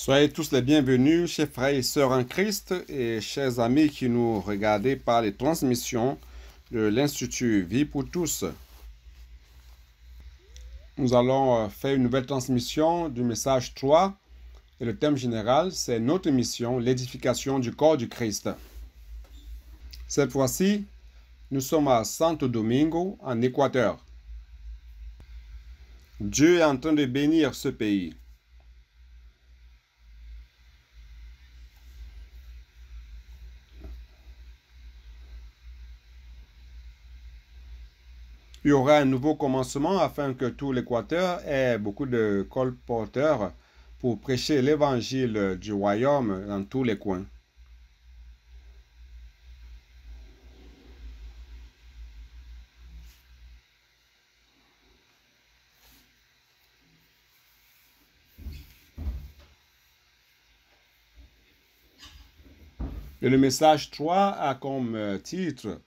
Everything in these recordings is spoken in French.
Soyez tous les bienvenus, chers frères et sœurs en Christ et chers amis qui nous regardez par les transmissions de l'Institut Vie pour tous. Nous allons faire une nouvelle transmission du message 3 et le thème général, c'est notre mission, l'édification du corps du Christ. Cette fois-ci, nous sommes à Santo Domingo, en Équateur. Dieu est en train de bénir ce pays. Il y aura un nouveau commencement afin que tout l'Équateur ait beaucoup de colporteurs pour prêcher l'évangile du royaume dans tous les coins. Et le message 3 a comme titre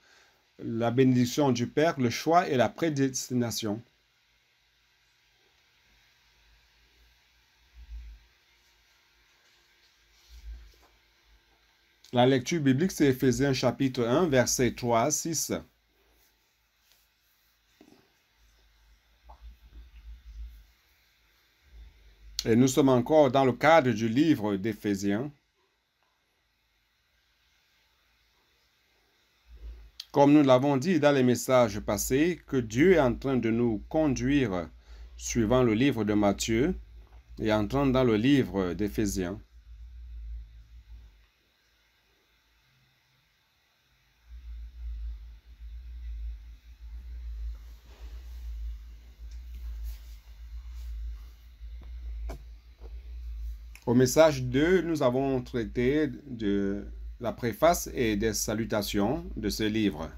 la bénédiction du Père, le choix et la prédestination. La lecture biblique, c'est Éphésiens chapitre 1, versets 3 à 6. Et nous sommes encore dans le cadre du livre d'Éphésiens. Comme nous l'avons dit dans les messages passés, que Dieu est en train de nous conduire suivant le livre de Matthieu et entrant dans le livre d'Éphésiens. Au message 2, nous avons traité de la préface et des salutations de ce livre.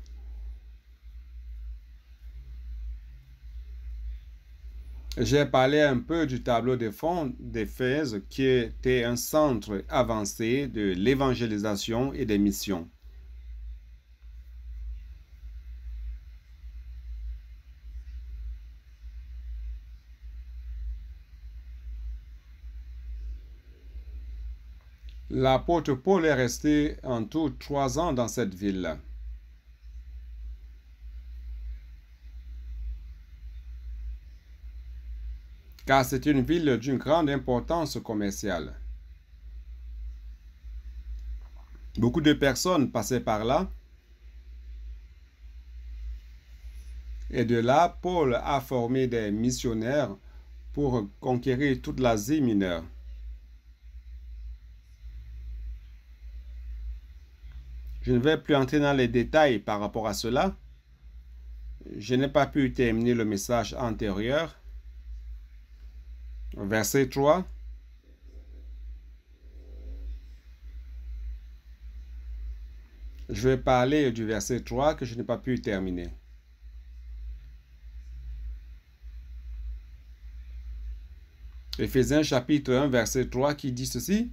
J'ai parlé un peu du tableau de fond d'Éphèse qui était un centre avancé de l'évangélisation et des missions. L'apôtre Paul est resté en tout 3 ans dans cette ville. Car c'est une ville d'une grande importance commerciale. Beaucoup de personnes passaient par là. Et de là, Paul a formé des missionnaires pour conquérir toute l'Asie mineure. Je ne vais plus entrer dans les détails par rapport à cela. Je n'ai pas pu terminer le message antérieur. Verset 3. Je vais parler du verset 3 que je n'ai pas pu terminer. Éphésiens chapitre 1, verset 3 qui dit ceci.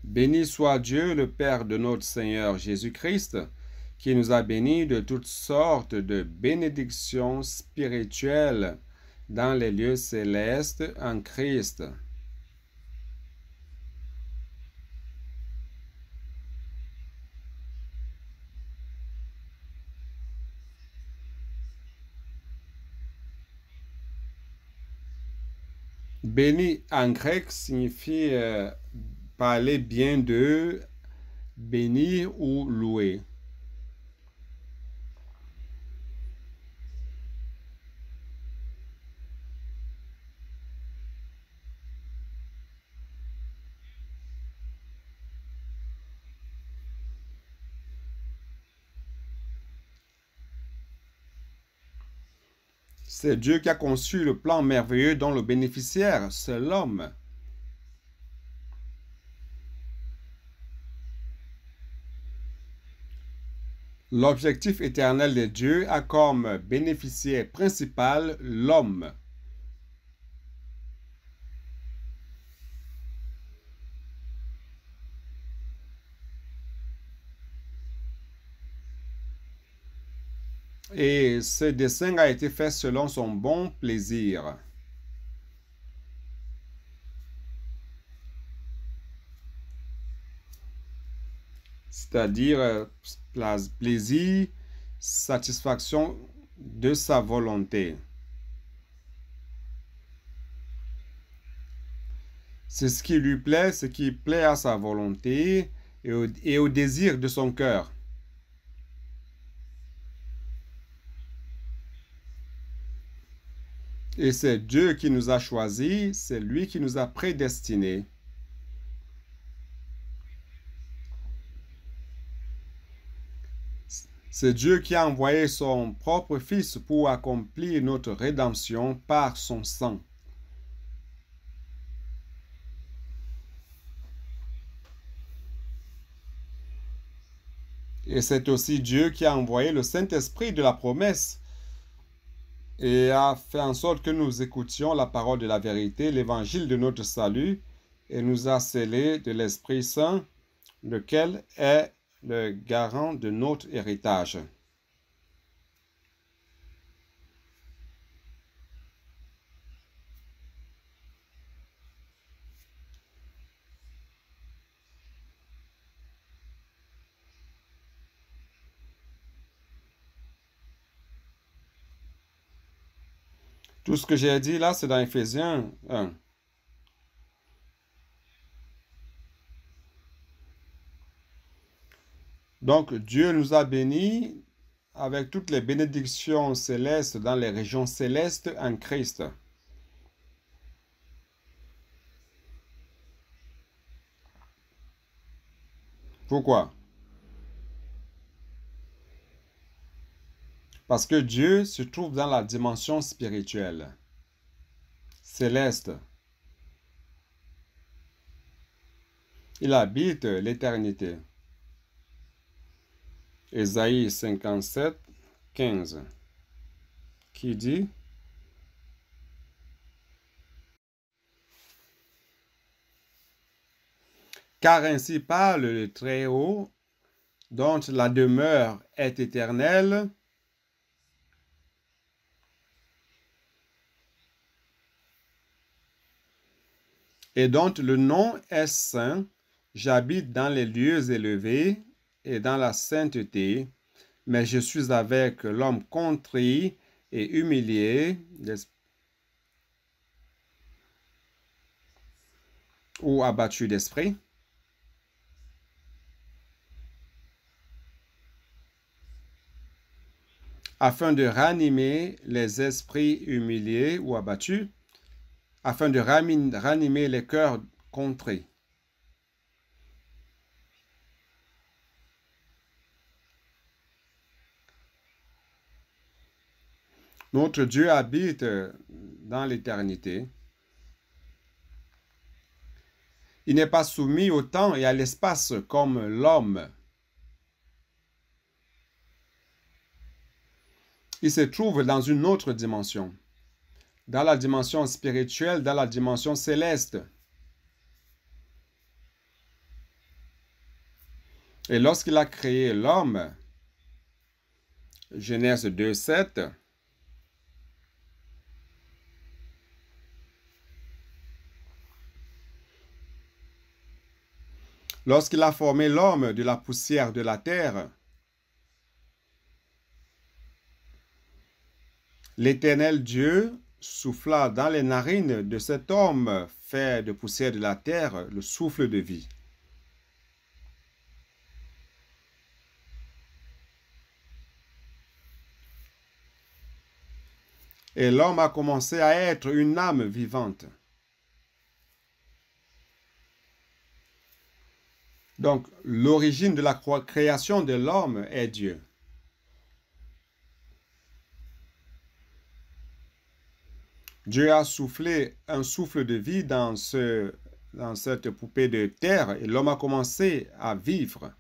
Béni soit Dieu, le Père de notre Seigneur Jésus-Christ, qui nous a bénis de toutes sortes de bénédictions spirituelles dans les lieux célestes en Christ. Béni en grec signifie parler bien d'eux, bénir ou louer. C'est Dieu qui a conçu le plan merveilleux dont le bénéficiaire, c'est l'homme. L'objectif éternel de Dieu a comme bénéficiaire principal l'homme. Et ce dessein a été fait selon son bon plaisir. C'est-à-dire plaisir, satisfaction de sa volonté. C'est ce qui lui plaît, ce qui plaît à sa volonté et au désir de son cœur. Et c'est Dieu qui nous a choisis, c'est lui qui nous a prédestinés. C'est Dieu qui a envoyé son propre Fils pour accomplir notre rédemption par son sang. Et c'est aussi Dieu qui a envoyé le Saint-Esprit de la promesse et a fait en sorte que nous écoutions la parole de la vérité, l'évangile de notre salut, et nous a scellés de l'Esprit Saint, lequel est le garant de notre héritage. Tout ce que j'ai dit là, c'est dans Éphésiens 1. Donc, Dieu nous a bénis avec toutes les bénédictions célestes dans les régions célestes en Christ. Pourquoi? Parce que Dieu se trouve dans la dimension spirituelle, céleste. Il habite l'éternité. Ésaïe 57, 15, qui dit: Car ainsi parle le Très-Haut, dont la demeure est éternelle, et dont le nom est saint. J'habite dans les lieux élevés et dans la sainteté, mais je suis avec l'homme contrit et humilié, ou abattu d'esprit, afin de ranimer les esprits humiliés ou abattus, afin de ranimer les cœurs contrits. Notre Dieu habite dans l'éternité. Il n'est pas soumis au temps et à l'espace comme l'homme. Il se trouve dans une autre dimension, dans la dimension spirituelle, dans la dimension céleste. Et lorsqu'il a créé l'homme, Genèse 2, 7, lorsqu'il a formé l'homme de la poussière de la terre, l'Éternel Dieu souffla dans les narines de cet homme fait de poussière de la terre le souffle de vie. Et l'homme a commencé à être une âme vivante. Donc, l'origine de la création de l'homme est Dieu. Dieu a soufflé un souffle de vie dans cette poupée de terre et l'homme a commencé à vivre.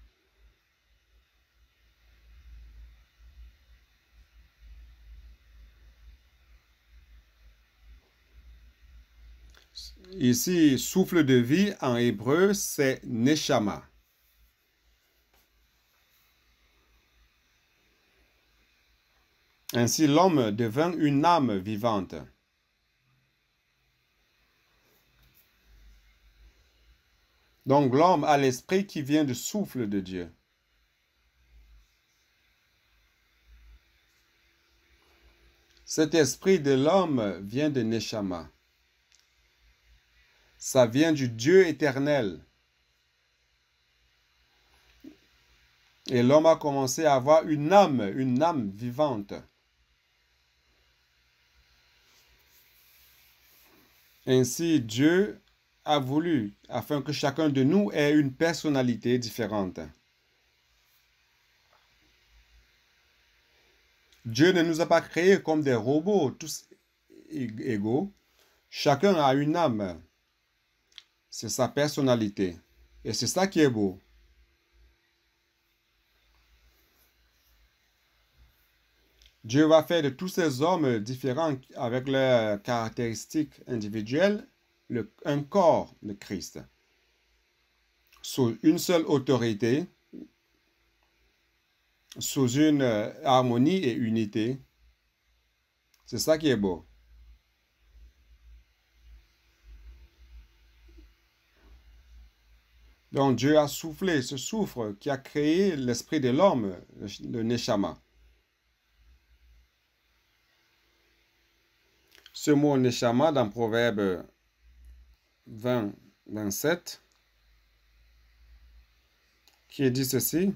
Ici, souffle de vie en hébreu, c'est neshama. Ainsi, l'homme devint une âme vivante. Donc, l'homme a l'esprit qui vient du souffle de Dieu. Cet esprit de l'homme vient de Neshama. Ça vient du Dieu éternel. Et l'homme a commencé à avoir une âme vivante. Ainsi, Dieu a voulu, afin que chacun de nous ait une personnalité différente. Dieu ne nous a pas créés comme des robots, tous égaux. Chacun a une âme. C'est sa personnalité. Et c'est ça qui est beau. Dieu va faire de tous ces hommes différents avec leurs caractéristiques individuelles un corps de Christ. Sous une seule autorité, sous une harmonie et unité. C'est ça qui est beau. Donc Dieu a soufflé ce souffle qui a créé l'esprit de l'homme, le Neshama. Ce mot Neshama dans Proverbe 20, 27, qui dit ceci.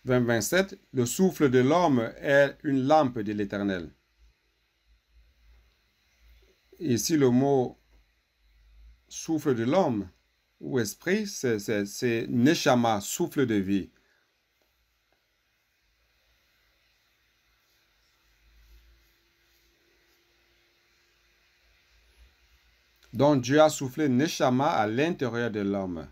« 27, le souffle de l'homme est une lampe de l'Éternel. » Ici, le mot souffle de l'homme ou esprit, c'est Neshama, souffle de vie. Donc Dieu a soufflé Neshama à l'intérieur de l'homme.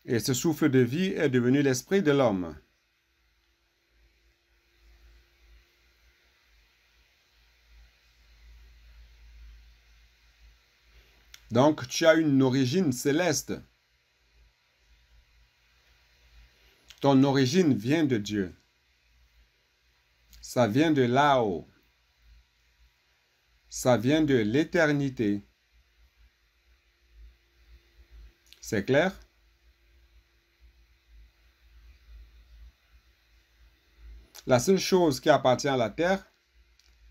Et ce souffle de vie est devenu l'esprit de l'homme. Donc tu as une origine céleste. Ton origine vient de Dieu. Ça vient de là-haut. Ça vient de l'éternité. C'est clair? La seule chose qui appartient à la terre,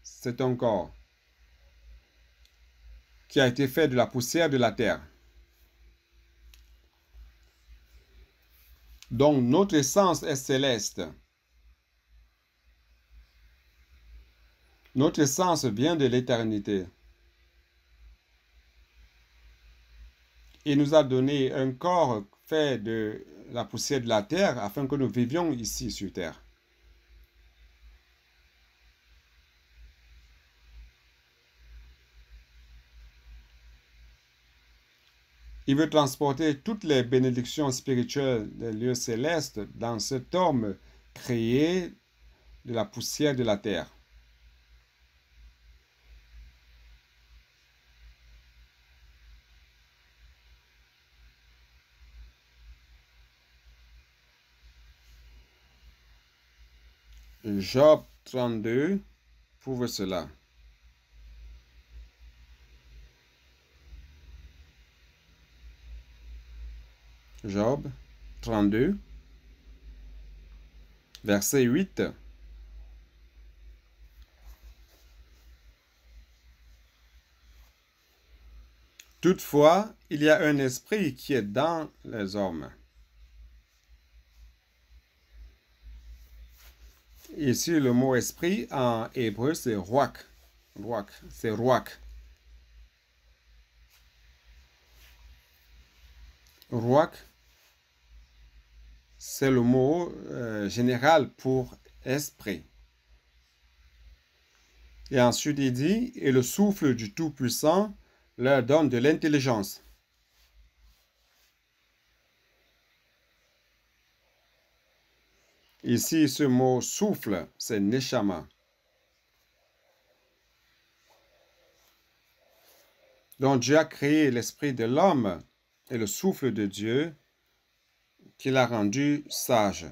c'est ton corps, qui a été fait de la poussière de la terre. Donc notre essence est céleste. Notre essence vient de l'éternité. Il nous a donné un corps fait de la poussière de la terre afin que nous vivions ici sur terre. Il veut transporter toutes les bénédictions spirituelles des lieux célestes dans cet homme créé de la poussière de la terre. Job 32 prouve cela. Job 32, verset 8. Toutefois, il y a un esprit qui est dans les hommes. Ici, le mot esprit en hébreu, c'est ruach. C'est ruach. Ruach, c'est le mot général pour esprit. Et ensuite, il dit, et le souffle du Tout-Puissant leur donne de l'intelligence. Ici, ce mot souffle, c'est neshama. Donc, Dieu a créé l'esprit de l'homme et le souffle de Dieu qui l'a rendu sage.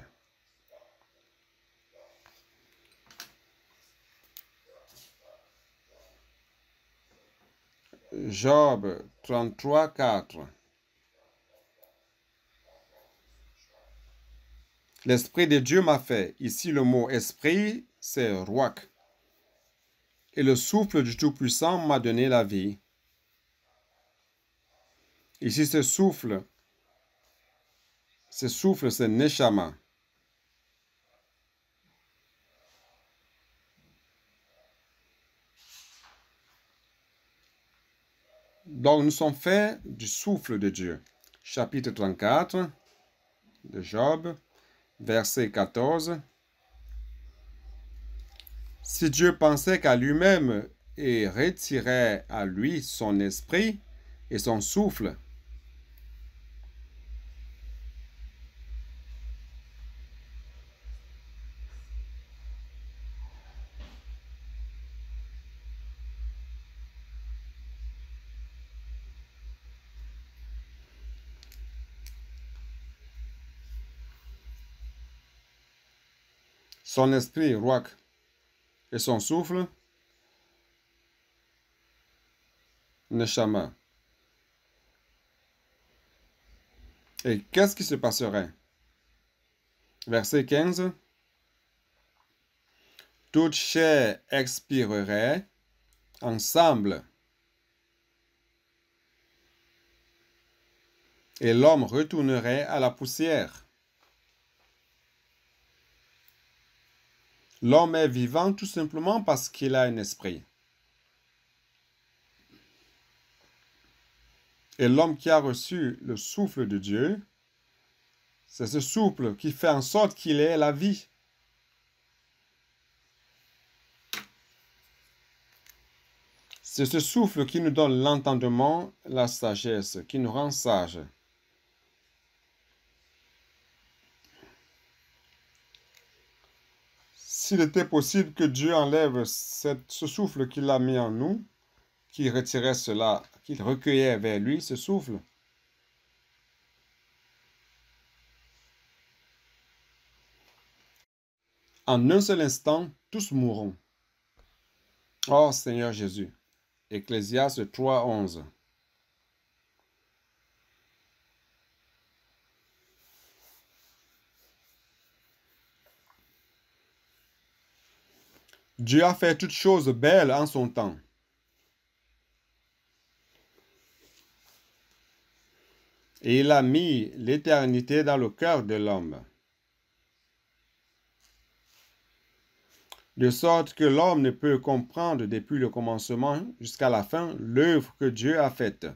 Job 33, 4. L'esprit de Dieu m'a fait. Ici, le mot esprit, c'est ruach. Et le souffle du Tout-Puissant m'a donné la vie. Ici, ce souffle, c'est neshama. Donc, nous sommes faits du souffle de Dieu. Chapitre 34 de Job, verset 14. Si Dieu pensait qu'à lui-même et retirait à lui son esprit et son souffle, son esprit, ruach, et son souffle, neshama. Et qu'est-ce qui se passerait? Verset 15. Toute chair expirerait ensemble, et l'homme retournerait à la poussière. L'homme est vivant tout simplement parce qu'il a un esprit. Et l'homme qui a reçu le souffle de Dieu, c'est ce souffle qui fait en sorte qu'il ait la vie. C'est ce souffle qui nous donne l'entendement, la sagesse, qui nous rend sages. S'il était possible que Dieu enlève ce souffle qu'il a mis en nous, qu'il retirait cela, qu'il recueillait vers lui, ce souffle, en un seul instant, tous mourront. Oh Seigneur Jésus. Ecclésiaste 3, 11. Dieu a fait toutes choses belles en son temps. Et il a mis l'éternité dans le cœur de l'homme, de sorte que l'homme ne peut comprendre depuis le commencement jusqu'à la fin l'œuvre que Dieu a faite.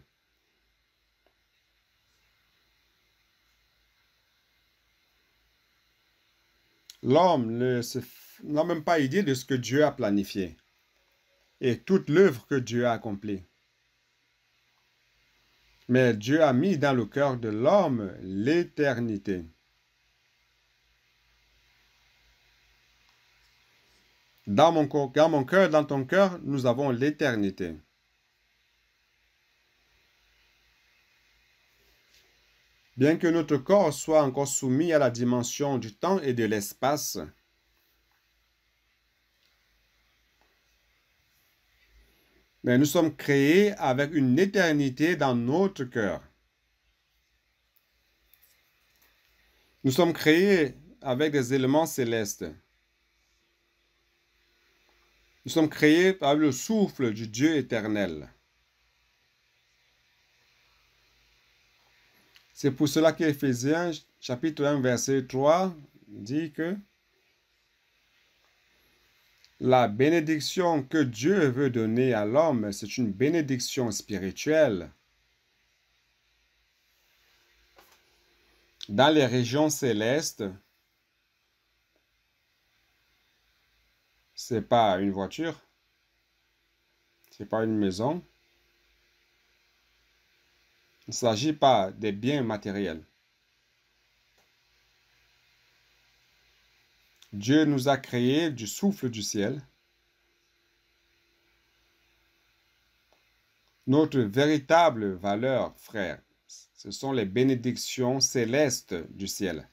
L'homme n'a même pas idée de ce que Dieu a planifié et toute l'œuvre que Dieu a accomplie. Mais Dieu a mis dans le cœur de l'homme l'éternité. Dans mon cœur, dans ton cœur, nous avons l'éternité. Bien que notre corps soit encore soumis à la dimension du temps et de l'espace, mais nous sommes créés avec une éternité dans notre cœur. Nous sommes créés avec des éléments célestes. Nous sommes créés par le souffle du Dieu éternel. C'est pour cela qu'Éphésiens, chapitre 1, verset 3, dit que la bénédiction que Dieu veut donner à l'homme, c'est une bénédiction spirituelle. Dans les régions célestes, c'est pas une voiture, c'est pas une maison. Il ne s'agit pas des biens matériels. Dieu nous a créés du souffle du ciel. Notre véritable valeur, frère, ce sont les bénédictions célestes du ciel.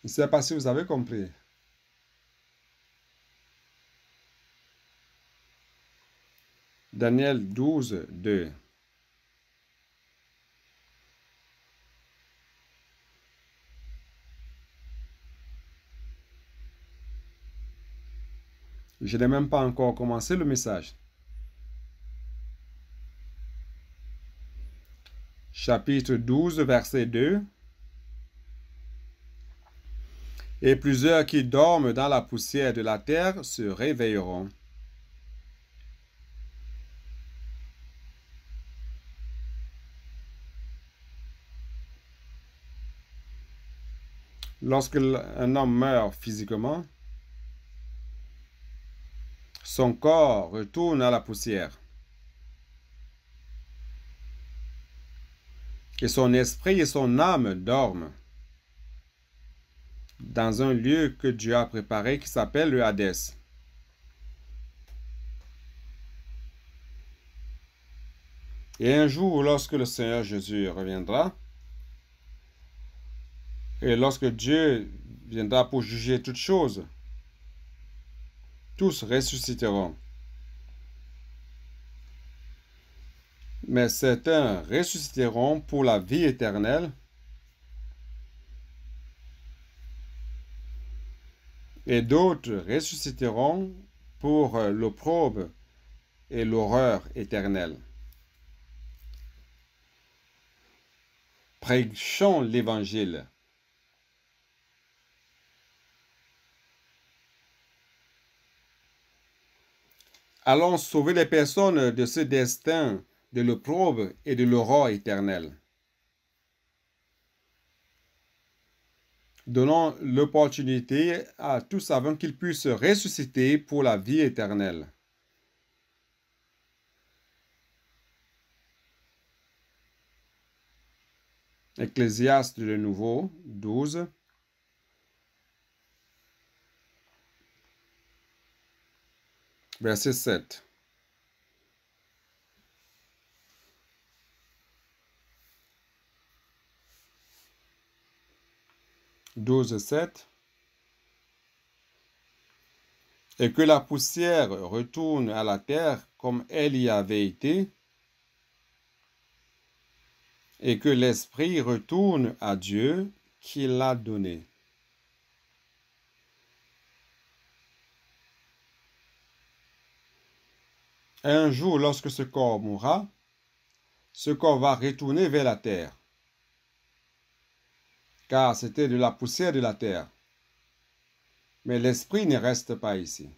Je ne sais pas si vous avez compris. Daniel 12, 2. Je n'ai même pas encore commencé le message. Chapitre 12, verset 2. Et plusieurs qui dorment dans la poussière de la terre se réveilleront. Lorsque un homme meurt physiquement, son corps retourne à la poussière. Et son esprit et son âme dorment dans un lieu que Dieu a préparé qui s'appelle le Hadès. Et un jour, lorsque le Seigneur Jésus reviendra, et lorsque Dieu viendra pour juger toutes choses, tous ressusciteront. Mais certains ressusciteront pour la vie éternelle, et d'autres ressusciteront pour l'opprobre et l'horreur éternelle. Prêchons l'Évangile. Allons sauver les personnes de ce destin de l'opprobre et de l'horreur éternelle. Donnons l'opportunité à tous afin qu'ils puissent ressusciter pour la vie éternelle. Ecclésiaste de nouveau, 12. Verset 7. Et que la poussière retourne à la terre comme elle y avait été, et que l'esprit retourne à Dieu qui l'a donné. Un jour, lorsque ce corps mourra, ce corps va retourner vers la terre, car c'était de la poussière de la terre. Mais l'esprit ne reste pas ici.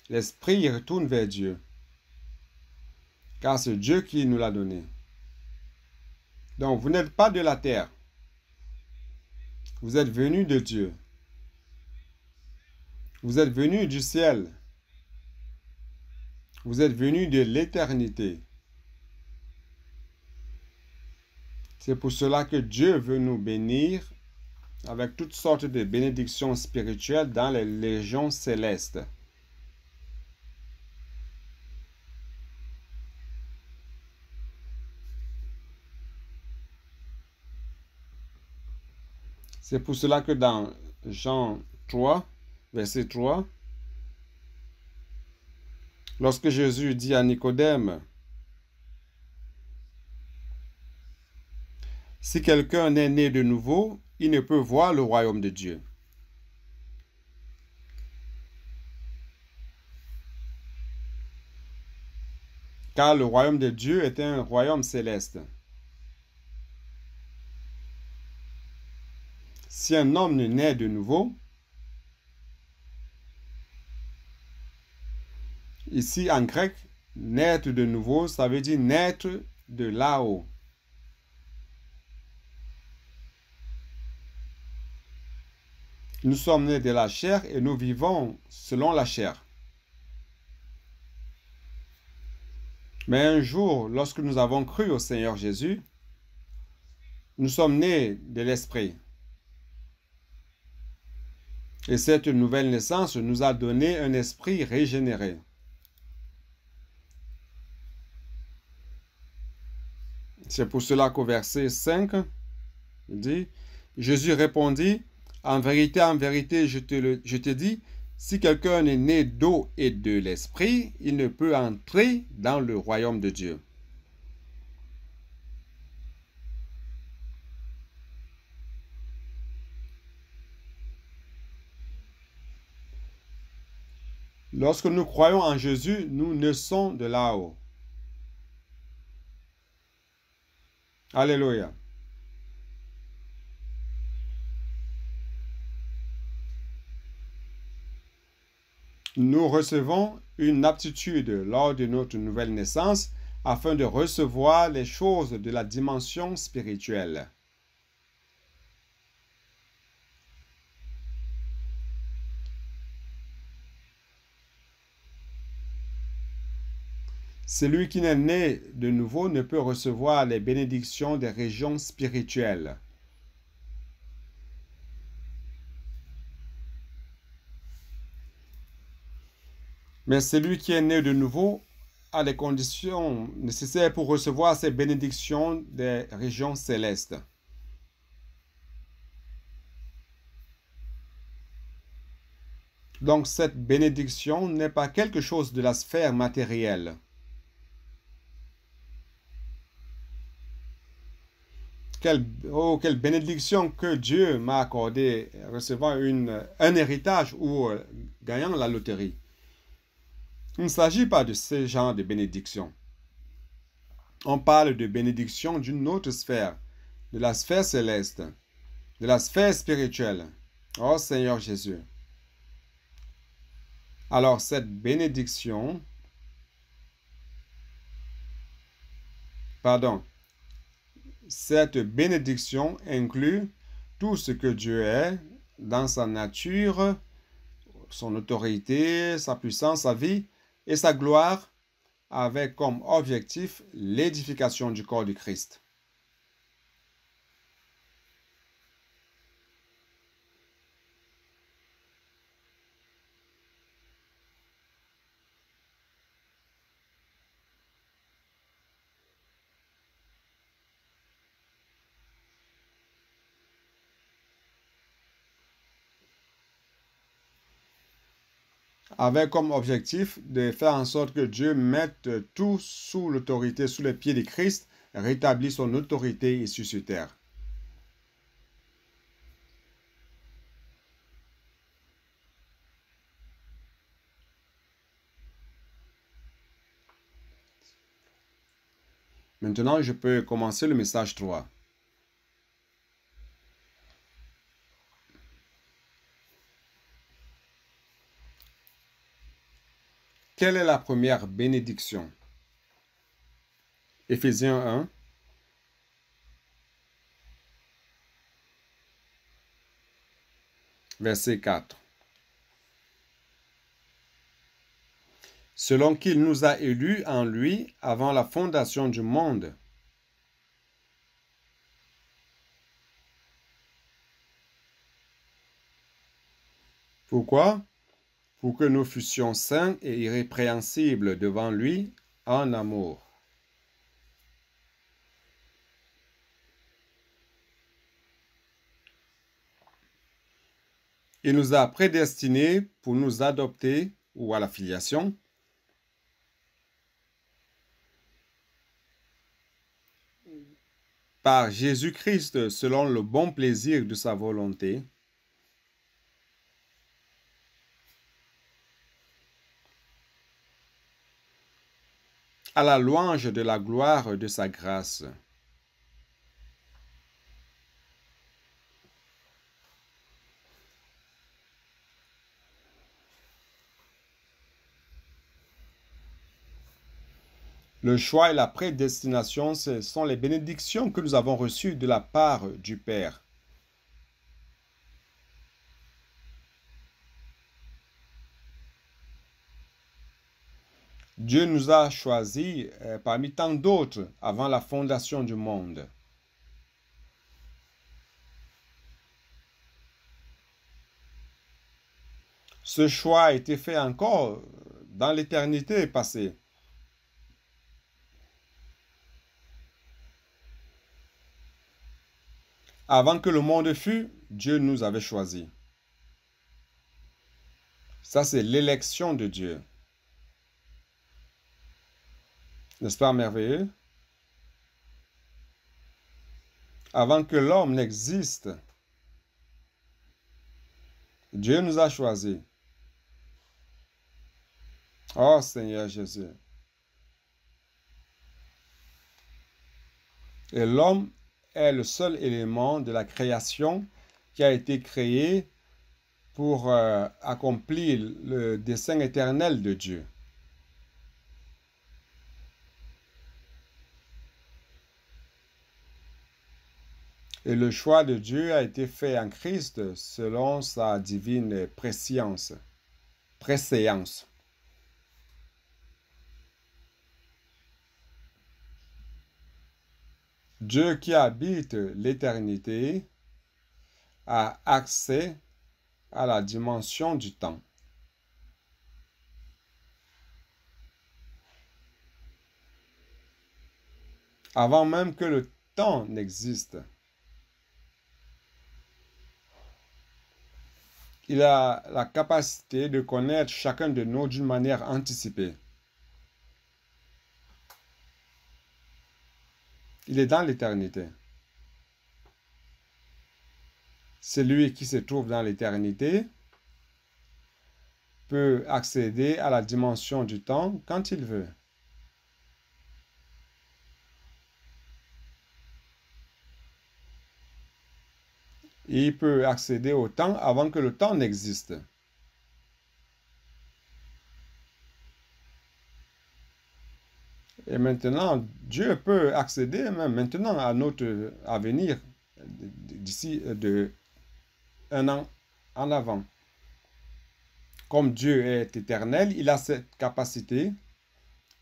L'esprit retourne vers Dieu, car c'est Dieu qui nous l'a donné. Donc, vous n'êtes pas de la terre. Vous êtes venus de Dieu. Vous êtes venus du ciel. Vous êtes venus de l'éternité. C'est pour cela que Dieu veut nous bénir avec toutes sortes de bénédictions spirituelles dans les légions célestes. C'est pour cela que dans Jean 3, verset 3, lorsque Jésus dit à Nicodème, « Si quelqu'un est né de nouveau, il ne peut voir le royaume de Dieu. » Car le royaume de Dieu est un royaume céleste. Si un homme ne naît de nouveau, ici en grec, Naître de nouveau, ça veut dire naître de là-haut. Nous sommes nés de la chair et nous vivons selon la chair. Mais un jour, lorsque nous avons cru au Seigneur Jésus, nous sommes nés de l'Esprit. Et cette nouvelle naissance nous a donné un esprit régénéré. C'est pour cela qu'au verset 5, il dit, Jésus répondit, en vérité, je te dis, si quelqu'un est né d'eau et de l'esprit, il ne peut entrer dans le royaume de Dieu. Lorsque nous croyons en Jésus, nous naissons de là-haut. Alléluia. Nous recevons une aptitude lors de notre nouvelle naissance afin de recevoir les choses de la dimension spirituelle. Celui qui n'est né de nouveau ne peut recevoir les bénédictions des régions spirituelles. Mais celui qui est né de nouveau a les conditions nécessaires pour recevoir ces bénédictions des régions célestes. Donc cette bénédiction n'est pas quelque chose de la sphère matérielle. Quelle bénédiction que Dieu m'a accordée, recevant un héritage ou gagnant la loterie. Il ne s'agit pas de ce genre de bénédiction. On parle de bénédiction d'une autre sphère, de la sphère céleste, de la sphère spirituelle. Oh Seigneur Jésus. Alors cette bénédiction, cette bénédiction inclut tout ce que Dieu est dans sa nature, son autorité, sa puissance, sa vie et sa gloire, avec comme objectif l'édification du corps du Christ. Avec comme objectif de faire en sorte que Dieu mette tout sous l'autorité, sous les pieds de Christ, rétablit son autorité ici sur terre. Maintenant, je peux commencer le message 3. Quelle est la première bénédiction? Éphésiens 1. Verset 4. Selon qu'il nous a élus en lui avant la fondation du monde. Pourquoi? Pour que nous fussions saints et irrépréhensibles devant lui en amour. Il nous a prédestinés pour nous adopter ou à la filiation par Jésus-Christ selon le bon plaisir de sa volonté, à la louange de la gloire de sa grâce. Le choix et la prédestination, ce sont les bénédictions que nous avons reçues de la part du Père. Dieu nous a choisis parmi tant d'autres avant la fondation du monde. Ce choix a été fait encore dans l'éternité passée. Avant que le monde fût, Dieu nous avait choisis. Ça, c'est l'élection de Dieu. N'est-ce pas merveilleux? Avant que l'homme n'existe, Dieu nous a choisis. Oh Seigneur Jésus. Et l'homme est le seul élément de la création qui a été créé pour accomplir le dessein éternel de Dieu. Et le choix de Dieu a été fait en Christ selon sa divine préséance. Dieu qui habite l'éternité a accès à la dimension du temps. Avant même que le temps n'existe, il a la capacité de connaître chacun de nous d'une manière anticipée. Il est dans l'éternité. Celui qui se trouve dans l'éternité peut accéder à la dimension du temps quand il veut. Il peut accéder au temps avant que le temps n'existe. Et maintenant, Dieu peut accéder même maintenant à notre avenir d'ici de un an en avant. Comme Dieu est éternel, il a cette capacité.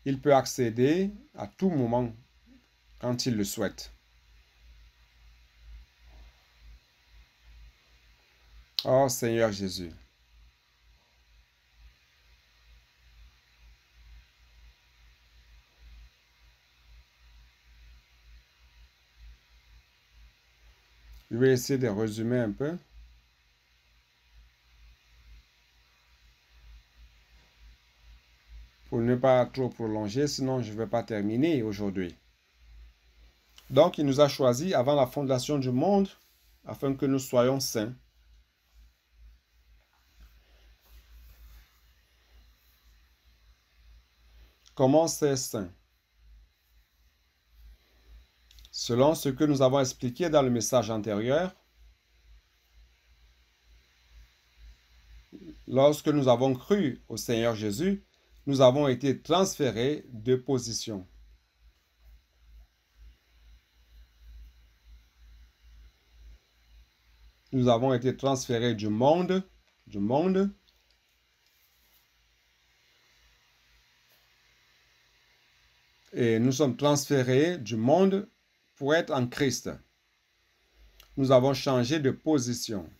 Il peut accéder à tout moment quand il le souhaite. Oh Seigneur Jésus. Je vais essayer de résumer un peu. Pour ne pas trop prolonger, sinon je ne vais pas terminer aujourd'hui. Donc, il nous a choisis avant la fondation du monde afin que nous soyons saints. Comment c'est saint? Selon ce que nous avons expliqué dans le message antérieur, lorsque nous avons cru au Seigneur Jésus, nous avons été transférés de position. Nous avons été transférés du monde, et nous sommes transférés du monde pour être en Christ. Nous avons changé de position.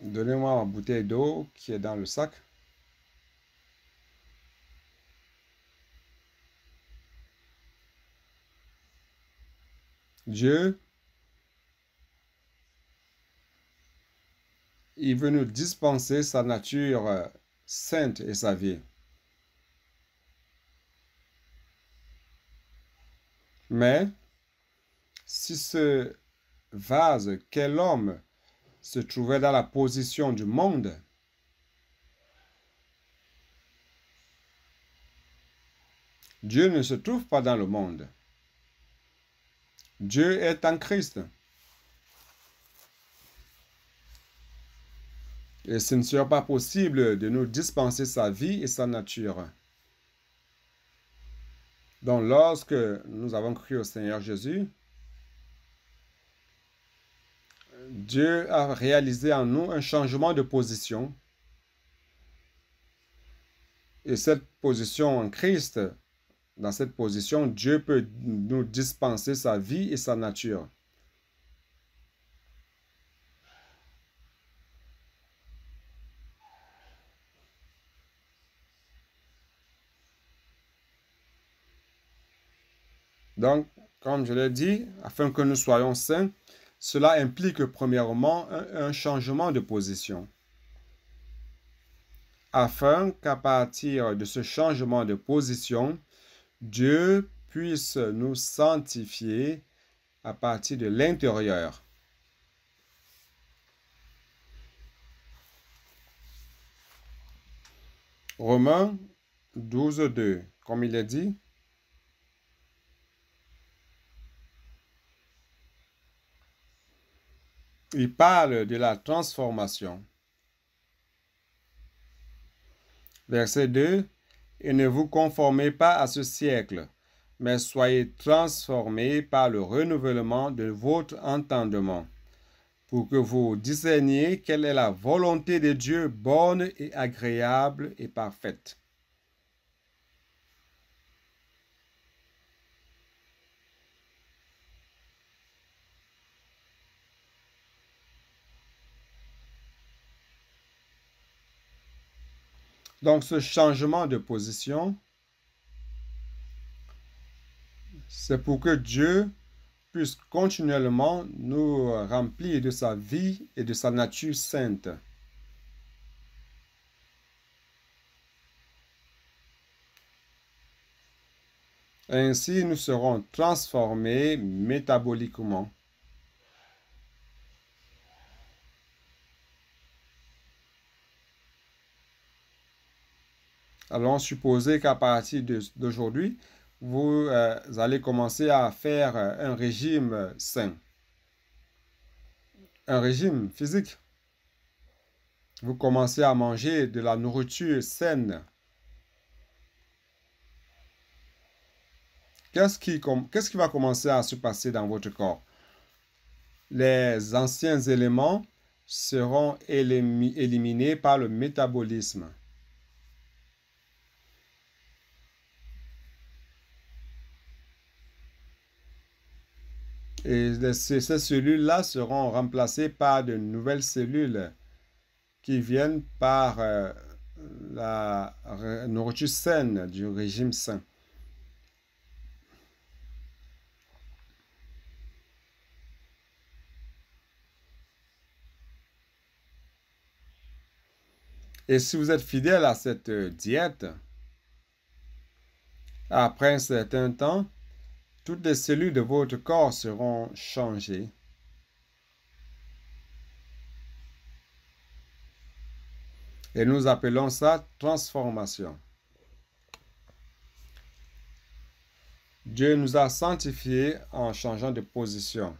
Donnez-moi ma bouteille d'eau qui est dans le sac. Dieu, il veut nous dispenser sa nature sainte et sa vie. Mais si ce vase qu'est l'homme se trouvait dans la position du monde, Dieu ne se trouve pas dans le monde. Dieu est en Christ. Et ce ne sera pas possible de nous dispenser sa vie et sa nature. Donc, lorsque nous avons cru au Seigneur Jésus, Dieu a réalisé en nous un changement de position. Et cette position en Christ, dans cette position, Dieu peut nous dispenser sa vie et sa nature. Donc, comme je l'ai dit, afin que nous soyons saints, cela implique premièrement un changement de position. Afin qu'à partir de ce changement de position, Dieu puisse nous sanctifier à partir de l'intérieur. Romains 12, 2, comme il est dit, il parle de la transformation. Verset 2, « Et ne vous conformez pas à ce siècle, mais soyez transformés par le renouvellement de votre entendement, pour que vous discerniez quelle est la volonté de Dieu bonne et agréable et parfaite. » Donc, ce changement de position, c'est pour que Dieu puisse continuellement nous remplir de sa vie et de sa nature sainte. Ainsi, nous serons transformés métaboliquement. Allons supposer qu'à partir d'aujourd'hui, vous allez commencer à faire un régime sain, un régime physique. Vous commencez à manger de la nourriture saine. Qu'est-ce qui va commencer à se passer dans votre corps? Les anciens éléments seront éliminés par le métabolisme. Et ces cellules-là seront remplacées par de nouvelles cellules qui viennent par la nourriture saine, du régime sain. Et si vous êtes fidèle à cette diète, après un certain temps, toutes les cellules de votre corps seront changées. Et nous appelons ça transformation. Dieu nous a sanctifiés en changeant de position.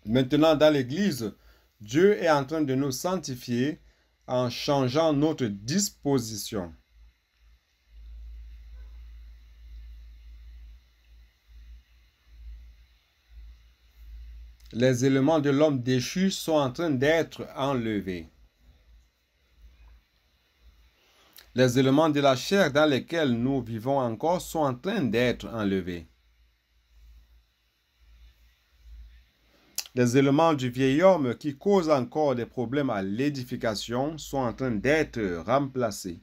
Maintenant, dans l'Église, Dieu est en train de nous sanctifier en changeant notre disposition. Les éléments de l'homme déchu sont en train d'être enlevés. Les éléments de la chair dans lesquels nous vivons encore sont en train d'être enlevés. Les éléments du vieil homme qui causent encore des problèmes à l'édification sont en train d'être remplacés.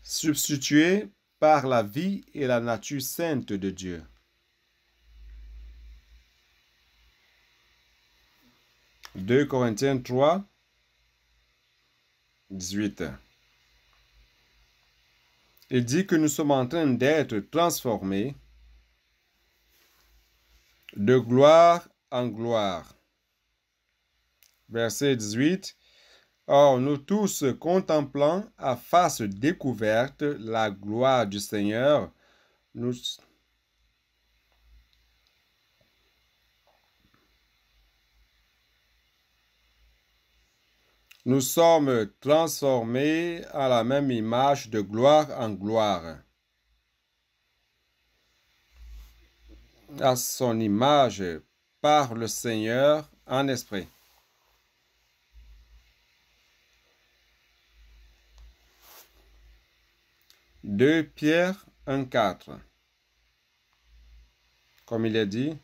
Substitués par la vie et la nature sainte de Dieu. « 2 Corinthiens 3, 18. Il dit que nous sommes en train d'être transformés de gloire en gloire. Verset 18. Or, nous tous contemplant à face découverte la gloire du Seigneur, nous Nous sommes transformés à la même image de gloire en gloire, à son image par le Seigneur en esprit. Deux Pierre 1,4. Comme il est dit,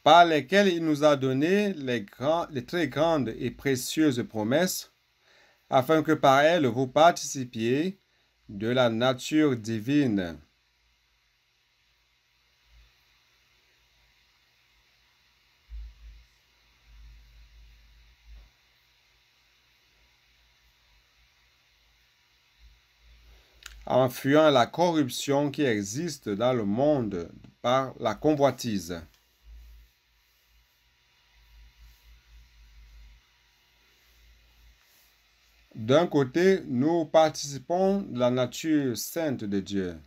par lesquels il nous a donné les très grandes et précieuses promesses, afin que par elles vous participiez de la nature divine. En fuyant la corruption qui existe dans le monde par la convoitise. D'un côté, nous participons de la nature sainte de Dieu.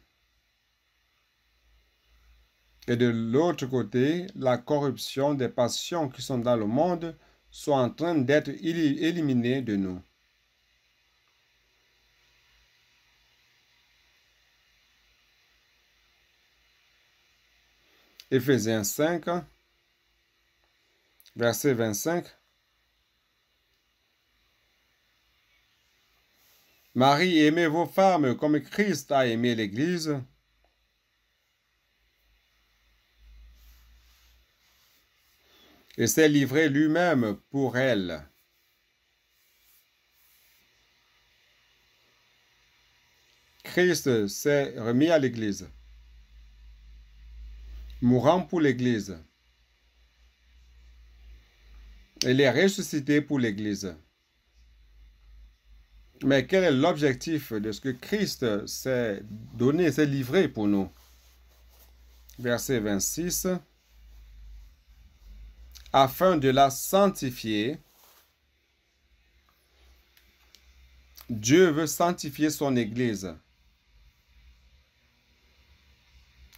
Et de l'autre côté, la corruption des passions qui sont dans le monde sont en train d'être éliminées de nous. Éphésiens 5, verset 25. Marie, aimez vos femmes comme Christ a aimé l'Église et s'est livré lui-même pour elle. Christ s'est remis à l'Église, mourant pour l'Église. Il est ressuscité pour l'Église. Mais quel est l'objectif de ce que Christ s'est donné, s'est livré pour nous? Verset 26. Afin de la sanctifier, Dieu veut sanctifier son Église.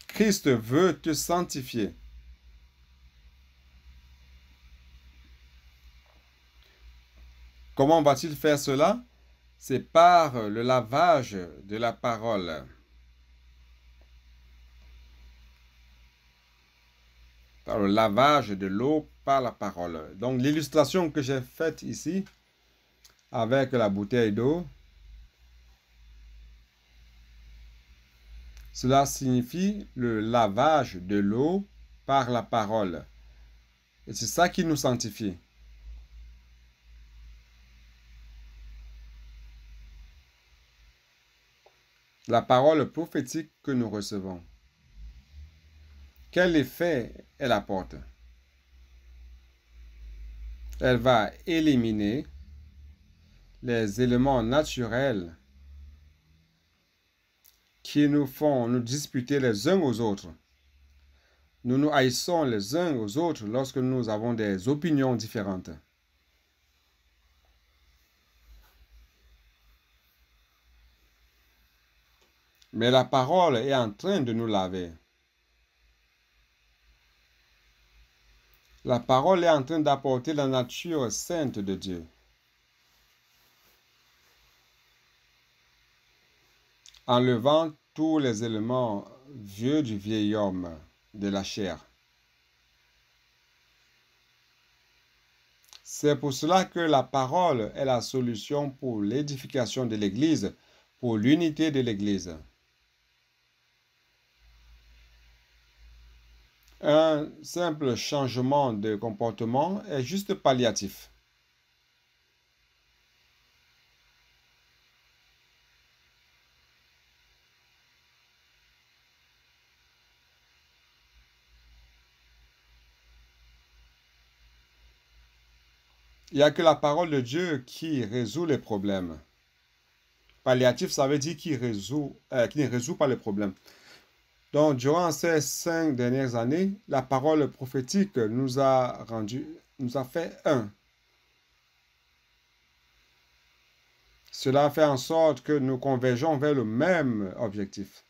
Christ veut te sanctifier. Comment va-t-il faire cela? C'est par le lavage de la parole. Par le lavage de l'eau par la parole. Donc l'illustration que j'ai faite ici, avec la bouteille d'eau, cela signifie le lavage de l'eau par la parole. Et c'est ça qui nous sanctifie. La parole prophétique que nous recevons. Quel effet elle apporte? Elle va éliminer les éléments naturels qui nous font nous disputer les uns aux autres. Nous nous haïssons les uns aux autres lorsque nous avons des opinions différentes. Mais la parole est en train de nous laver. La parole est en train d'apporter la nature sainte de Dieu. Enlevant tous les éléments vieux du vieil homme, de la chair. C'est pour cela que la parole est la solution pour l'édification de l'Église, pour l'unité de l'Église. Un simple changement de comportement est juste palliatif. Il n'y a que la parole de Dieu qui résout les problèmes. Palliatif, ça veut dire qui ne résout pas les problèmes. Donc, durant ces 5 dernières années, la parole prophétique nous a fait un. Cela fait en sorte que nous convergeons vers le même objectif.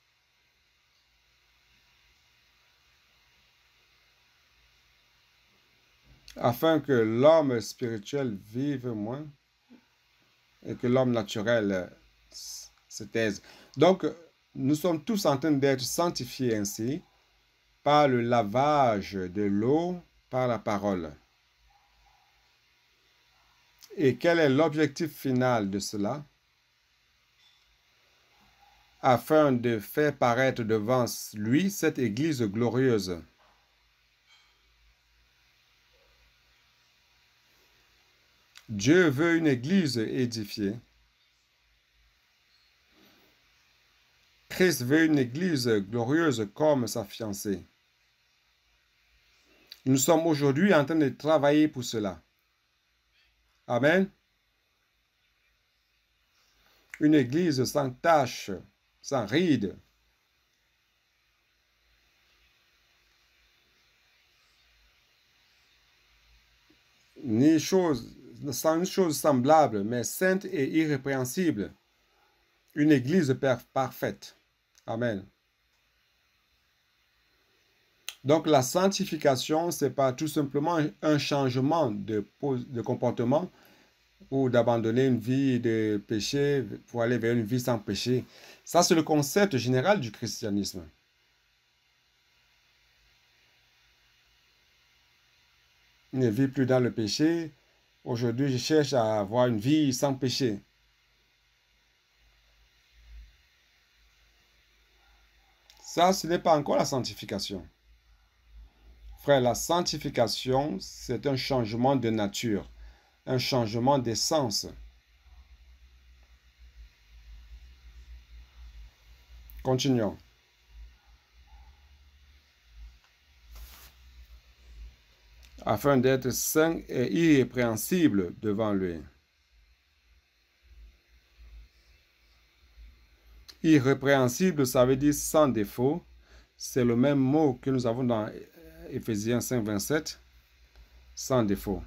afin que l'homme spirituel vive moins et que l'homme naturel se taise. Donc, nous sommes tous en train d'être sanctifiés ainsi par le lavage de l'eau par la parole. Et quel est l'objectif final de cela? Afin de faire paraître devant lui cette Église glorieuse. Dieu veut une Église édifiée. Christ veut une Église glorieuse comme sa fiancée. Nous sommes aujourd'hui en train de travailler pour cela. Amen. Une Église sans tache, sans ride. Sans une chose semblable, mais sainte et irrépréhensible. Une Église parfaite. Amen. Donc la sanctification, ce n'est pas tout simplement un changement de comportement ou d'abandonner une vie de péché pour aller vers une vie sans péché. Ça, c'est le concept général du christianisme. Je ne vis plus dans le péché. Aujourd'hui, je cherche à avoir une vie sans péché. Ça, ce n'est pas encore la sanctification. Frère, la sanctification, c'est un changement de nature, un changement d'essence. Continuons. Afin d'être saint et irrépréhensible devant lui. Irrépréhensible, ça veut dire sans défaut. C'est le même mot que nous avons dans Éphésiens 5, 27. Sans défaut.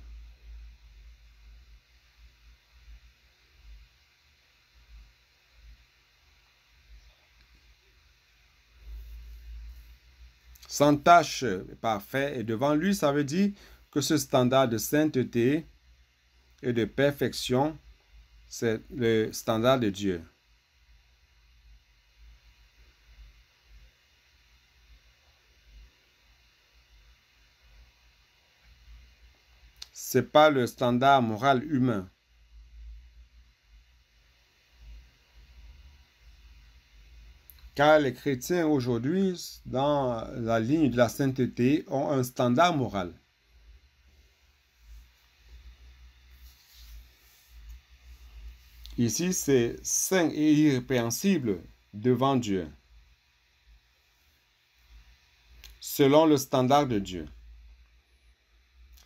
Sans tâche, parfait. Et devant lui, ça veut dire que ce standard de sainteté et de perfection, c'est le standard de Dieu. Ce n'est pas le standard moral humain. Car les chrétiens aujourd'hui, dans la ligne de la sainteté, ont un standard moral. Ici, c'est saint et irrépréhensible devant Dieu, selon le standard de Dieu.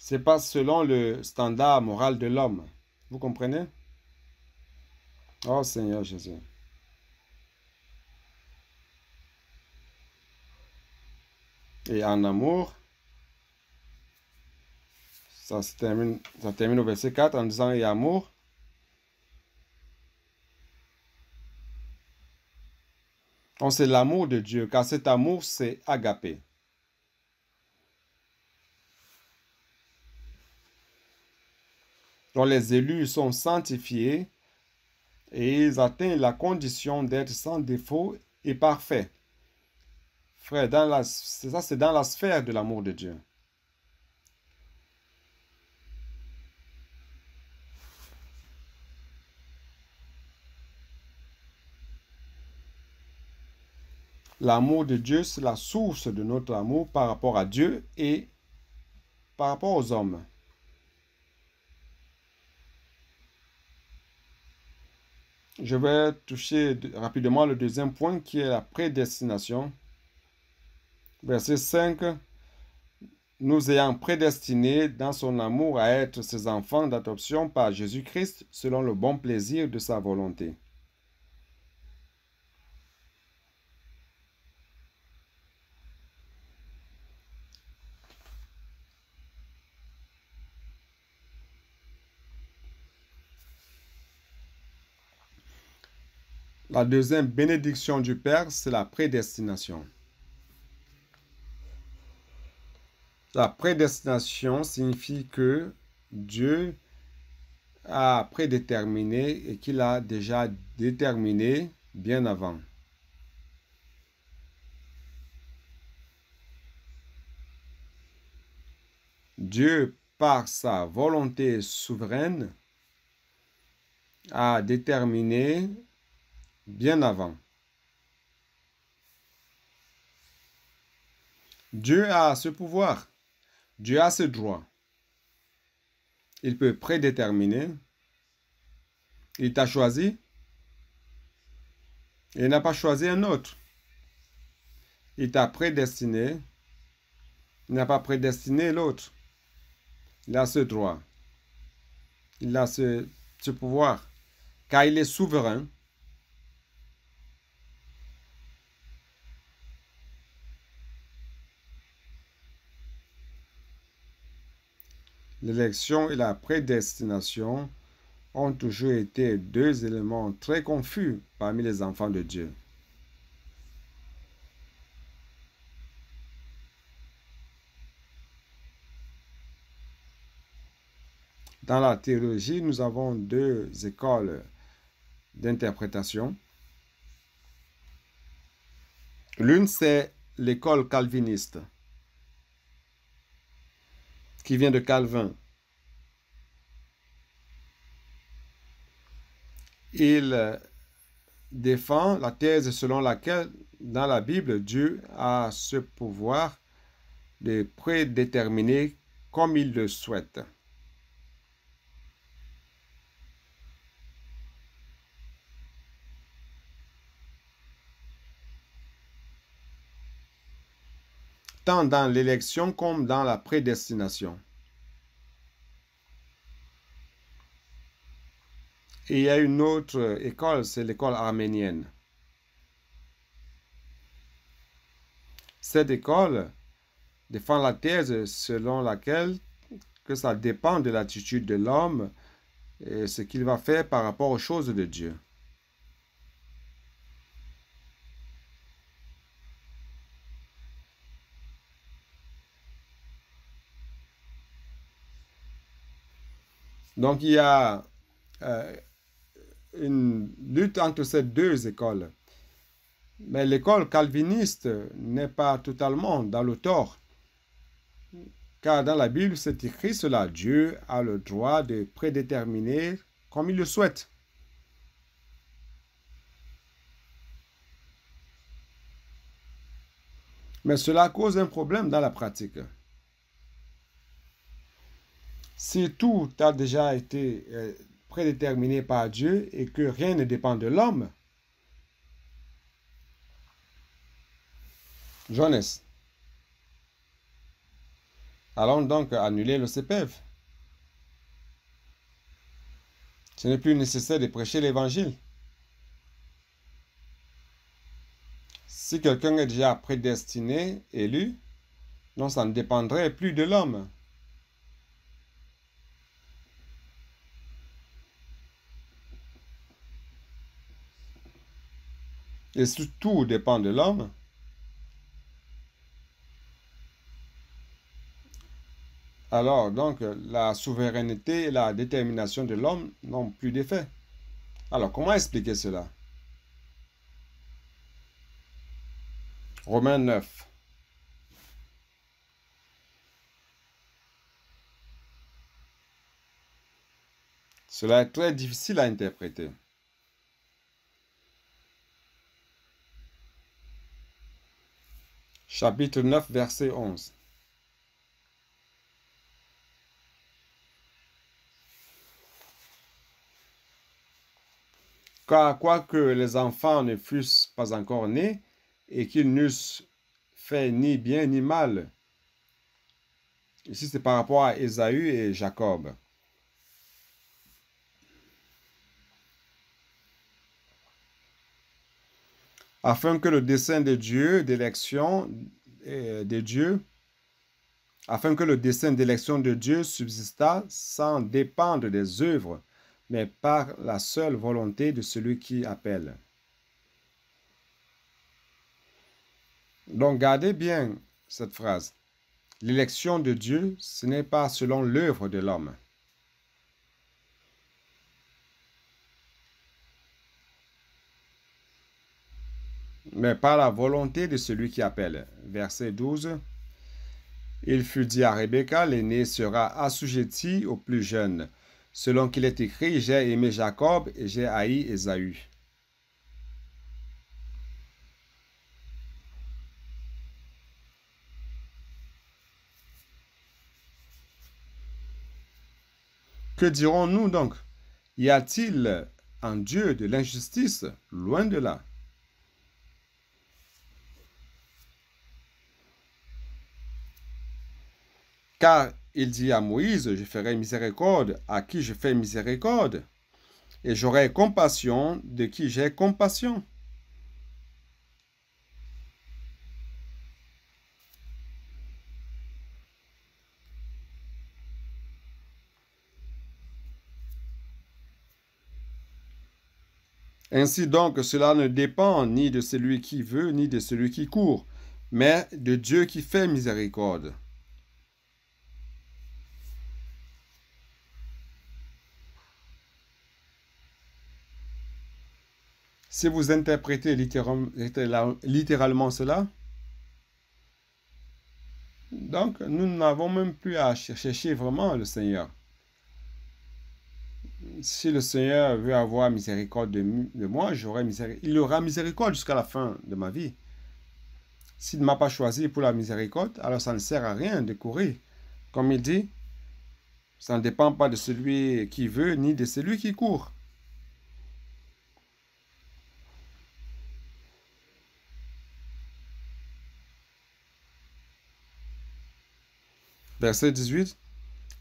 Ce n'est pas selon le standard moral de l'homme. Vous comprenez? Oh Seigneur Jésus. Et en amour, ça termine au verset 4 en disant « et amour ». Donc c'est l'amour de Dieu, car cet amour, c'est agapé. Donc les élus sont sanctifiés et ils atteignent la condition d'être sans défaut et parfait. Frère, c'est dans la sphère de l'amour de Dieu. L'amour de Dieu, c'est la source de notre amour par rapport à Dieu et par rapport aux hommes. Je vais toucher rapidement le deuxième point qui est la prédestination. Verset 5. Nous ayant prédestinés dans son amour à être ses enfants d'adoption par Jésus-Christ selon le bon plaisir de sa volonté. La deuxième bénédiction du Père, c'est la prédestination. La prédestination signifie que Dieu a prédéterminé et qu'il a déjà déterminé bien avant. Dieu, par sa volonté souveraine, a déterminé bien avant. Dieu a ce pouvoir. Dieu a ce droit. Il peut prédéterminer. Il t'a choisi. Il n'a pas choisi un autre. Il t'a prédestiné. Il n'a pas prédestiné l'autre. Il a ce droit. Il a ce pouvoir. Car il est souverain. L'élection et la prédestination ont toujours été deux éléments très confus parmi les enfants de Dieu. Dans la théologie, nous avons deux écoles d'interprétation. L'une, c'est l'école calviniste, qui vient de Calvin. Il défend la thèse selon laquelle, dans la Bible, Dieu a ce pouvoir de prédéterminer comme il le souhaite. Tant dans l'élection comme dans la prédestination. Et il y a une autre école, c'est l'école arménienne. Cette école défend la thèse selon laquelle que ça dépend de l'attitude de l'homme et ce qu'il va faire par rapport aux choses de Dieu. Donc, il y a une lutte entre ces deux écoles. Mais l'école calviniste n'est pas totalement dans le tort. Car dans la Bible, c'est écrit cela. Dieu a le droit de prédéterminer comme il le souhaite. Mais cela cause un problème dans la pratique. Si tout a déjà été prédéterminé par Dieu et que rien ne dépend de l'homme, Jonas, allons donc annuler le CPF. Ce n'est plus nécessaire de prêcher l'évangile. Si quelqu'un est déjà prédestiné, élu, non, ça ne dépendrait plus de l'homme. Et si tout dépend de l'homme, alors donc la souveraineté et la détermination de l'homme n'ont plus d'effet. Alors comment expliquer cela? Romains 9. Cela est très difficile à interpréter. Chapitre 9, verset 11. Car quoique les enfants ne fussent pas encore nés, et qu'ils n'eussent fait ni bien ni mal. Ici, c'est par rapport à Ésaü et Jacob. Afin que le dessein de Dieu, d'élection de Dieu, afin que le dessein d'élection de Dieu subsistât sans dépendre des œuvres, mais par la seule volonté de celui qui appelle. Donc, gardez bien cette phrase. L'élection de Dieu, ce n'est pas selon l'œuvre de l'homme. Mais par la volonté de celui qui appelle. Verset 12. Il fut dit à Rebecca, l'aîné sera assujetti au plus jeune. Selon qu'il est écrit, j'ai aimé Jacob et j'ai haï Ésaü. Que dirons-nous donc? Y a-t-il en Dieu de l'injustice? Loin de là. Car il dit à Moïse, je ferai miséricorde à qui je fais miséricorde, et j'aurai compassion de qui j'ai compassion. Ainsi donc, cela ne dépend ni de celui qui veut, ni de celui qui court, mais de Dieu qui fait miséricorde. Si vous interprétez littéralement cela, donc nous n'avons même plus à chercher vraiment le Seigneur. Si le Seigneur veut avoir miséricorde de moi, il aura miséricorde jusqu'à la fin de ma vie. S'il ne m'a pas choisi pour la miséricorde, alors ça ne sert à rien de courir. Comme il dit, ça ne dépend pas de celui qui veut ni de celui qui court. Verset 18.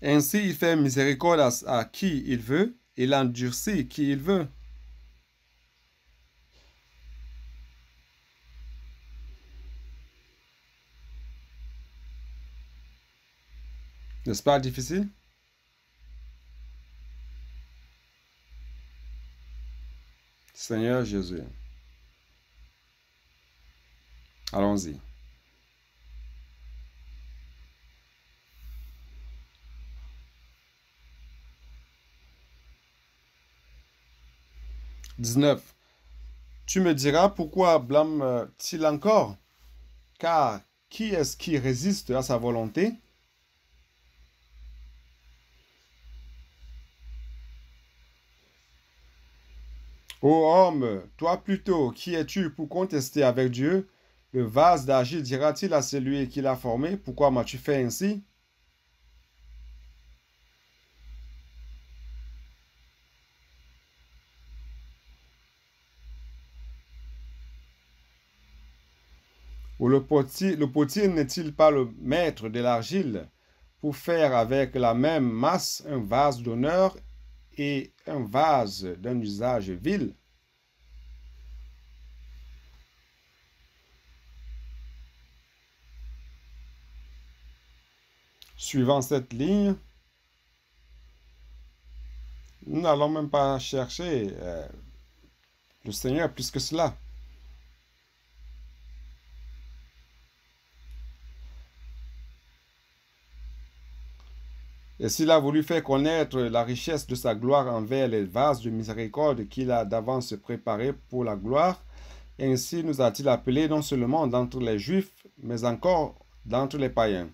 Ainsi il fait miséricorde à qui il veut, et il endurcit qui il veut. N'est-ce pas difficile? Seigneur Jésus. Allons-y. « 19. Tu me diras pourquoi blâme-t-il encore? Car qui est-ce qui résiste à sa volonté? Ô homme, toi plutôt, qui es-tu pour contester avec Dieu? Le vase d'argile dira-t-il à celui qui l'a formé, pourquoi m'as-tu fait ainsi? Ou le potier n'est-il pas le maître de l'argile pour faire avec la même masse un vase d'honneur et un vase d'un usage vil? Suivant cette ligne, nous n'allons même pas chercher le Seigneur plus que cela. Et s'il a voulu faire connaître la richesse de sa gloire envers les vases de miséricorde qu'il a d'avance préparés pour la gloire, ainsi nous a-t-il appelés non seulement d'entre les Juifs, mais encore d'entre les païens.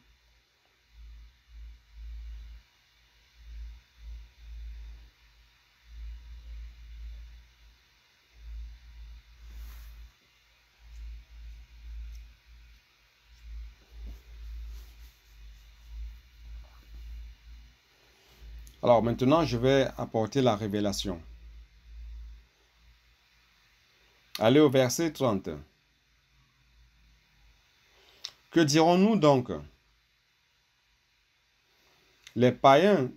Alors maintenant, je vais apporter la révélation. Allez au verset 30. Que dirons-nous donc? Les païens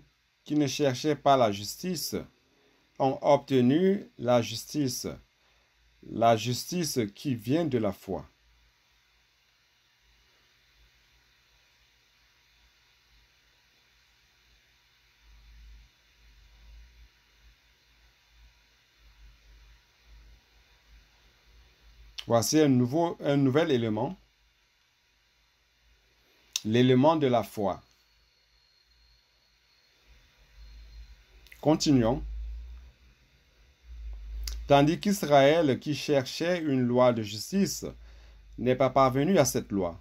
qui ne cherchaient pas la justice ont obtenu la justice qui vient de la foi. Voici un nouvel élément. l'élément de la foi. Continuons. Tandis qu'Israël, qui cherchait une loi de justice, n'est pas parvenu à cette loi.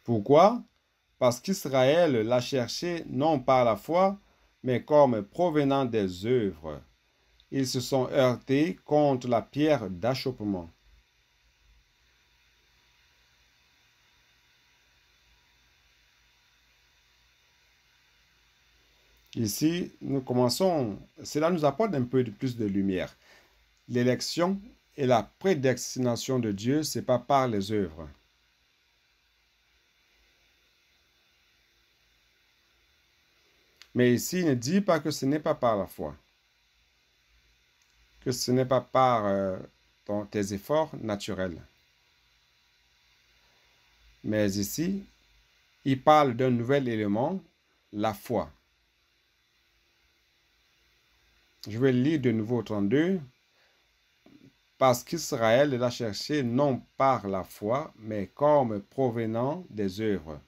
Pourquoi? Parce qu'Israël l'a cherché non par la foi, mais comme provenant des œuvres. Ils se sont heurtés contre la pierre d'achoppement. Ici, nous commençons, cela nous apporte un peu plus de lumière. L'élection et la prédestination de Dieu, ce n'est pas par les œuvres. Mais ici, il ne dit pas que ce n'est pas par la foi, que ce n'est pas par tes efforts naturels. Mais ici, il parle d'un nouvel élément, la foi. Je vais lire de nouveau au 32. Parce qu'Israël l'a cherché non par la foi, mais comme provenant des œuvres.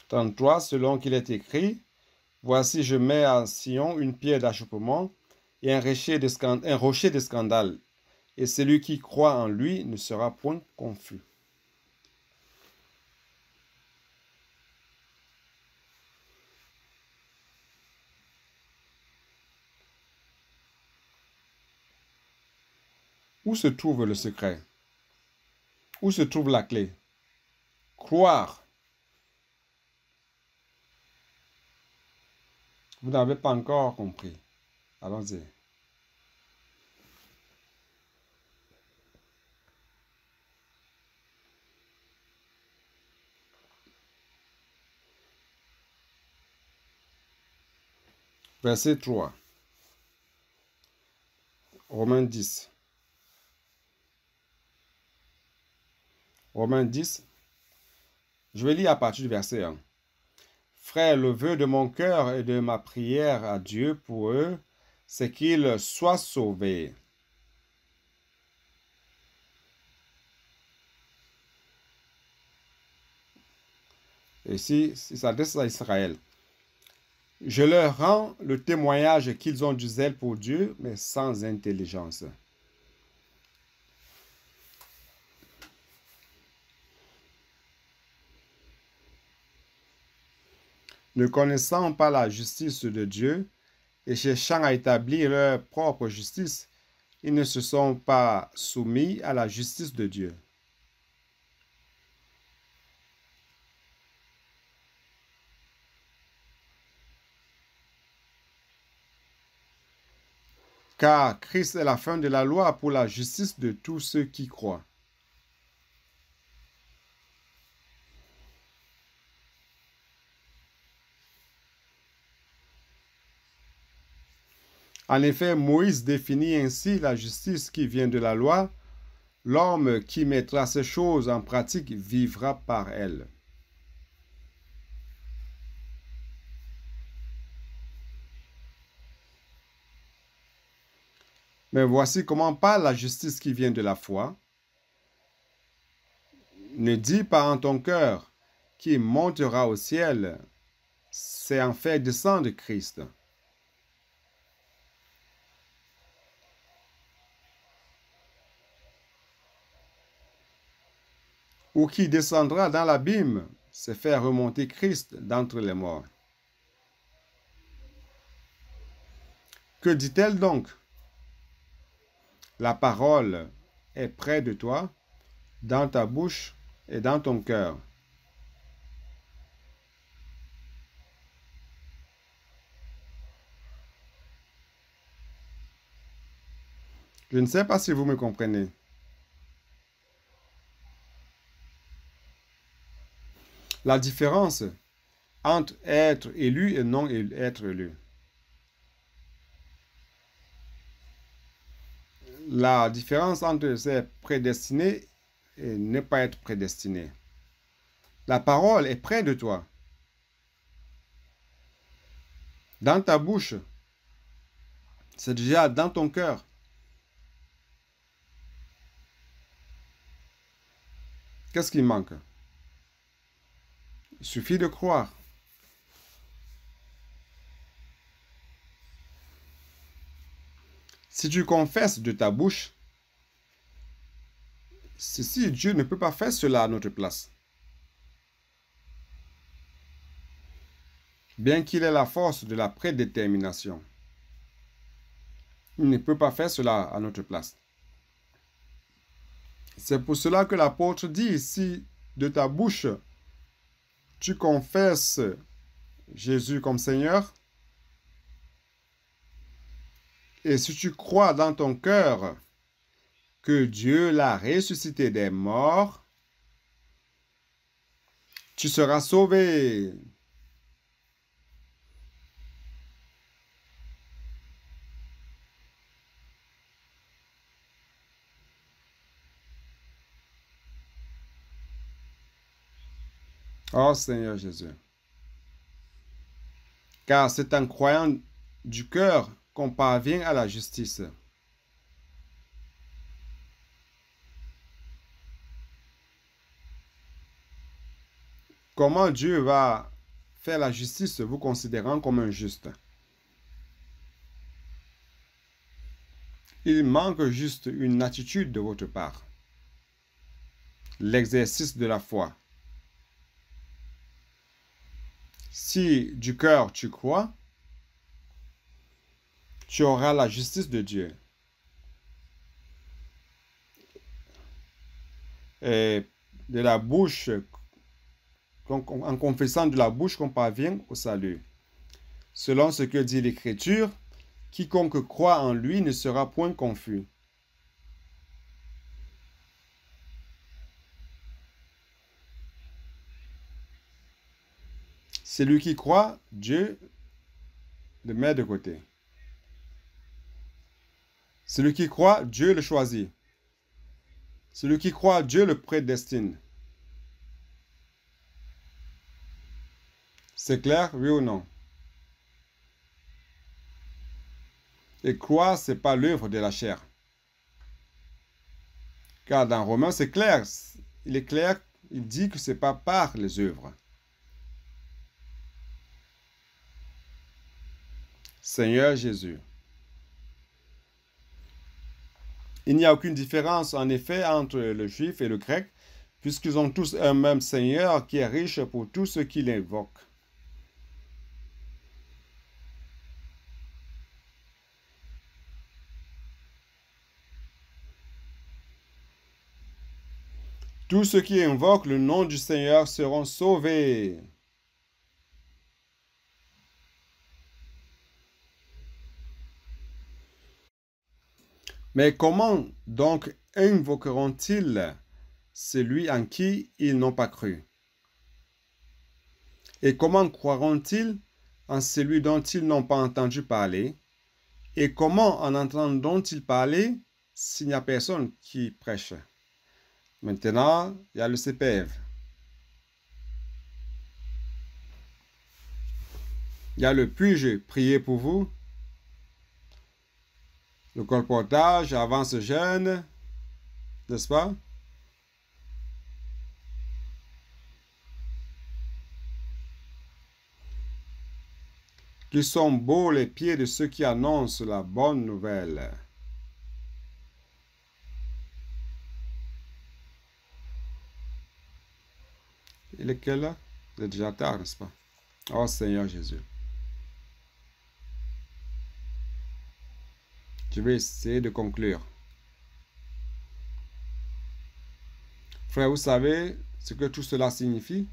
« 33. Selon qu'il est écrit, voici je mets à Sion une pierre d'achoppement et un rocher de scandale, et celui qui croit en lui ne sera point confus. » Où se trouve le secret? Où se trouve la clé? Croire. Vous n'avez pas encore compris. Allons-y. Verset 3. Romains 10. Romains 10. Je vais lire à partir du verset 1. Frère, le vœu de mon cœur et de ma prière à Dieu pour eux, c'est qu'ils soient sauvés. Ici, il s'adresse à Israël. Je leur rends le témoignage qu'ils ont du zèle pour Dieu, mais sans intelligence. Ne connaissant pas la justice de Dieu et cherchant à établir leur propre justice, ils ne se sont pas soumis à la justice de Dieu. Car Christ est la fin de la loi pour la justice de tous ceux qui croient. En effet, Moïse définit ainsi la justice qui vient de la loi. L'homme qui mettra ces choses en pratique vivra par elles. Mais voici comment parle la justice qui vient de la foi. Ne dis pas en ton cœur qui montera au ciel, c'est en faire descendre Christ. Ou qui descendra dans l'abîme, c'est faire remonter Christ d'entre les morts. Que dit-elle donc? La parole est près de toi, dans ta bouche et dans ton cœur. Je ne sais pas si vous me comprenez. La différence entre être élu et non être élu. La différence entre c'est prédestiné et ne pas être prédestiné. La parole est près de toi. dans ta bouche. C'est déjà dans ton cœur. Qu'est-ce qui manque? Il suffit de croire. Si tu confesses de ta bouche, ceci, Dieu ne peut pas faire cela à notre place. Bien qu'il ait la force de la prédétermination, il ne peut pas faire cela à notre place. C'est pour cela que l'apôtre dit, si de ta bouche tu confesses Jésus comme Seigneur, et si tu crois dans ton cœur que Dieu l'a ressuscité des morts, tu seras sauvé. Oh Seigneur Jésus. Car c'est en croyant du cœur qu'on parvient à la justice. Comment Dieu va faire la justice vous considérant comme un juste? Il manque juste une attitude de votre part. L'exercice de la foi. Si du cœur tu crois, tu auras la justice de Dieu. Et de la bouche, en confessant de la bouche qu'on parvient au salut. Selon ce que dit l'Écriture, quiconque croit en lui ne sera point confus. Celui qui croit, Dieu le met de côté. Celui qui croit, Dieu le choisit. Celui qui croit, Dieu le prédestine. C'est clair, oui ou non? Et croire, ce n'est pas l'œuvre de la chair. Car dans Romains, c'est clair. Il est clair, il dit que ce n'est pas par les œuvres. Seigneur Jésus. Il n'y a aucune différence, en effet, entre le juif et le grec, puisqu'ils ont tous un même Seigneur qui est riche pour tous ceux qui l'invoquent. Tous ceux qui invoquent le nom du Seigneur seront sauvés. Mais comment donc invoqueront-ils celui en qui ils n'ont pas cru? Et comment croiront-ils en celui dont ils n'ont pas entendu parler? Et comment en entendront-ils parler s'il n'y a personne qui prêche? Maintenant, il y a le CPF. Il y a le puis-je prier pour vous? Le colportage, avance jeune, n'est-ce pas? Qu'ils sont beaux les pieds de ceux qui annoncent la bonne nouvelle. Il est quelle heure? C'est déjà tard, n'est-ce pas? Oh Seigneur Jésus. Je vais essayer de conclure. Frère, vous savez ce que tout cela signifie?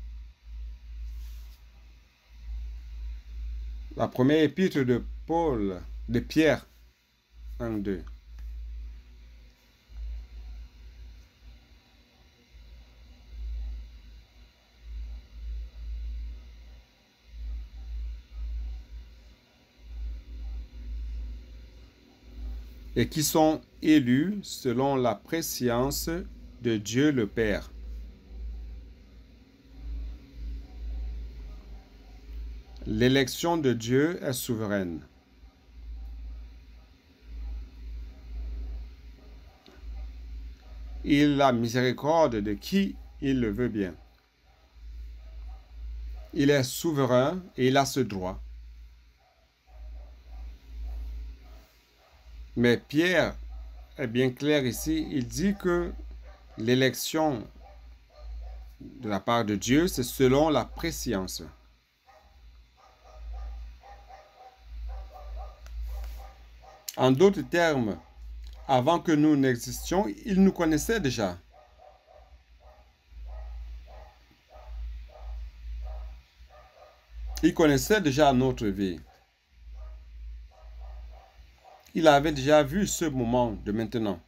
La première épître de Paul, de Pierre 1-2. Et qui sont élus selon la prescience de Dieu le Père. L'élection de Dieu est souveraine. Il a miséricorde de qui il le veut bien. Il est souverain et il a ce droit. Mais Pierre est bien clair ici. Il dit que l'élection de la part de Dieu, c'est selon la préscience. En d'autres termes, avant que nous n'existions, il nous connaissait déjà. Il connaissait déjà notre vie. Il avait déjà vu ce moment de maintenant.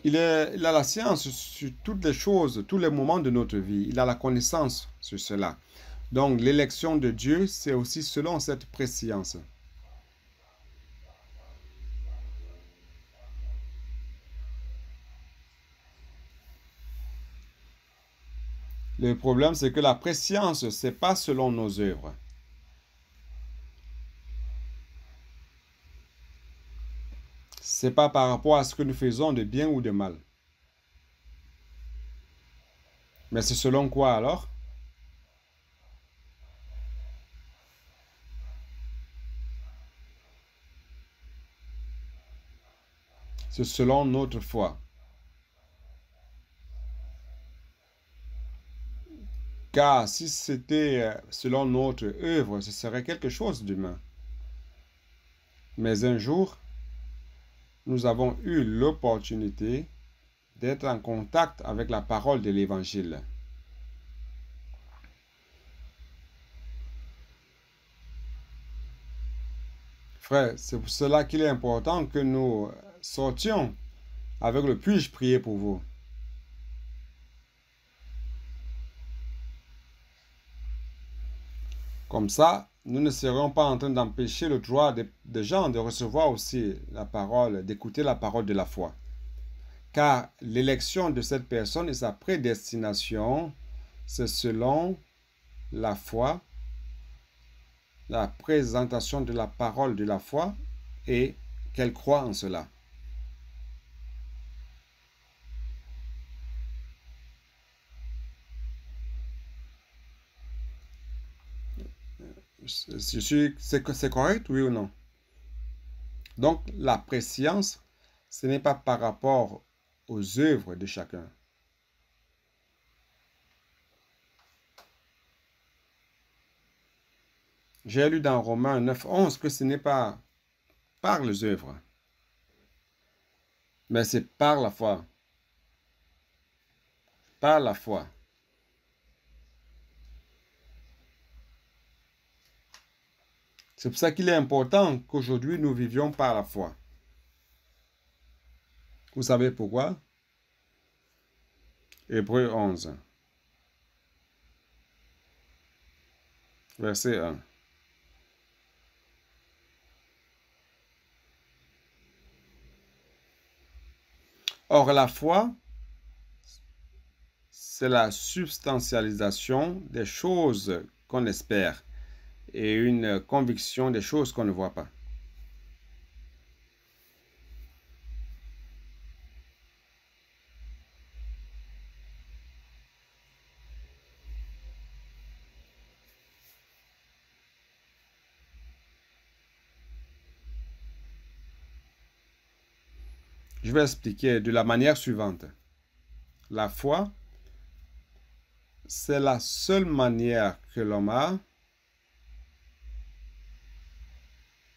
Il a la science sur toutes les choses, tous les moments de notre vie. Il a la connaissance sur cela. Donc, l'élection de Dieu, c'est aussi selon cette préscience. Le problème, c'est que la préscience, ce n'est pas selon nos œuvres. Ce n'est pas par rapport à ce que nous faisons de bien ou de mal. Mais c'est selon quoi alors? C'est selon notre foi. Car si c'était selon notre œuvre, ce serait quelque chose d'humain. Mais un jour, nous avons eu l'opportunité d'être en contact avec la parole de l'Évangile. Frère, c'est pour cela qu'il est important que nous sortions avec le puis-je prier pour vous. Comme ça, nous ne serons pas en train d'empêcher le droit des gens de recevoir aussi la parole, d'écouter la parole de la foi. Car l'élection de cette personne et sa prédestination, c'est selon la foi, la présentation de la parole de la foi et qu'elle croit en cela. C'est correct, oui ou non? Donc, la préscience, ce n'est pas par rapport aux œuvres de chacun. J'ai lu dans Romains 9:11 que ce n'est pas par les œuvres, mais c'est par la foi. Par la foi. C'est pour ça qu'il est important qu'aujourd'hui nous vivions par la foi. Vous savez pourquoi? Hébreux 11, verset 1. Or, la foi, c'est la substantialisation des choses qu'on espère et une conviction des choses qu'on ne voit pas. Je vais expliquer de la manière suivante. La foi, c'est la seule manière que l'homme a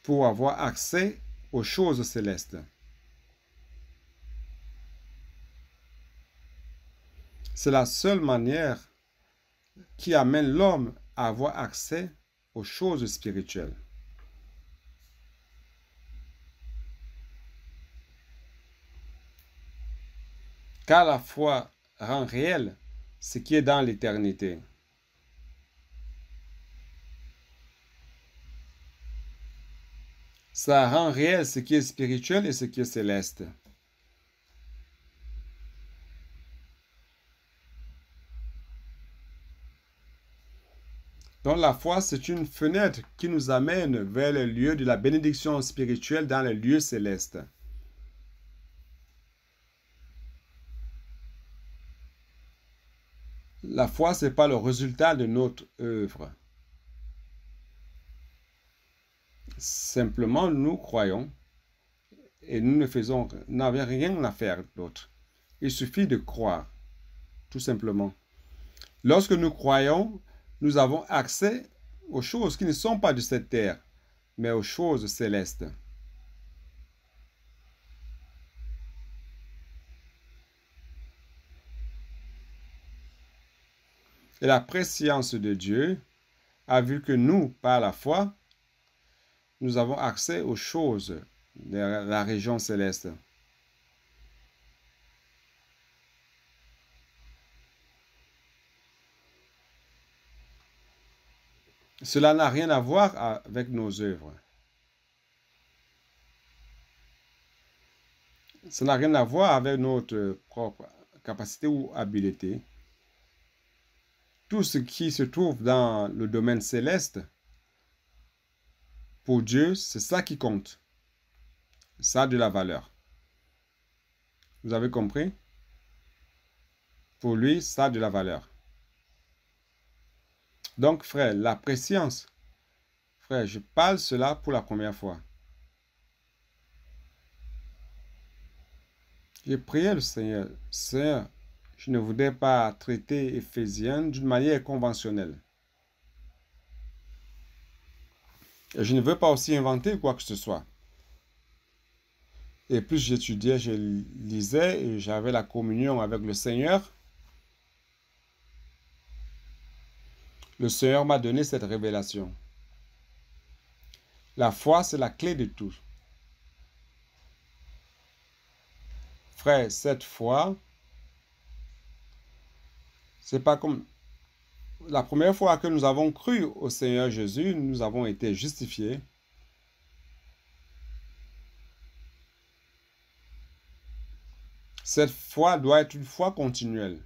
pour avoir accès aux choses célestes. C'est la seule manière qui amène l'homme à avoir accès aux choses spirituelles. Car la foi rend réel ce qui est dans l'éternité. Ça rend réel ce qui est spirituel et ce qui est céleste. Donc la foi, c'est une fenêtre qui nous amène vers le lieu de la bénédiction spirituelle dans le lieu céleste. La foi, ce n'est pas le résultat de notre œuvre. Simplement, nous croyons et nous n'avons rien à faire d'autre. Il suffit de croire, tout simplement. Lorsque nous croyons, nous avons accès aux choses qui ne sont pas de cette terre, mais aux choses célestes. Et la préscience de Dieu a vu que nous, par la foi, nous avons accès aux choses de la région céleste. Cela n'a rien à voir avec nos œuvres. Ça n'a rien à voir avec notre propre capacité ou habileté. Tout ce qui se trouve dans le domaine céleste, pour Dieu, c'est ça qui compte. Ça a de la valeur. Vous avez compris? Pour lui, ça a de la valeur. Donc, frère, la préscience, frère, je parle cela pour la première fois. J'ai prié le Seigneur. Seigneur, je ne voudrais pas traiter Éphésiens d'une manière conventionnelle. Et je ne veux pas aussi inventer quoi que ce soit. Et plus j'étudiais, je lisais et j'avais la communion avec le Seigneur. Le Seigneur m'a donné cette révélation. La foi, c'est la clé de tout. Frère, cette foi, c'est pas comme la première fois que nous avons cru au Seigneur Jésus, nous avons été justifiés. Cette foi doit être une foi continuelle.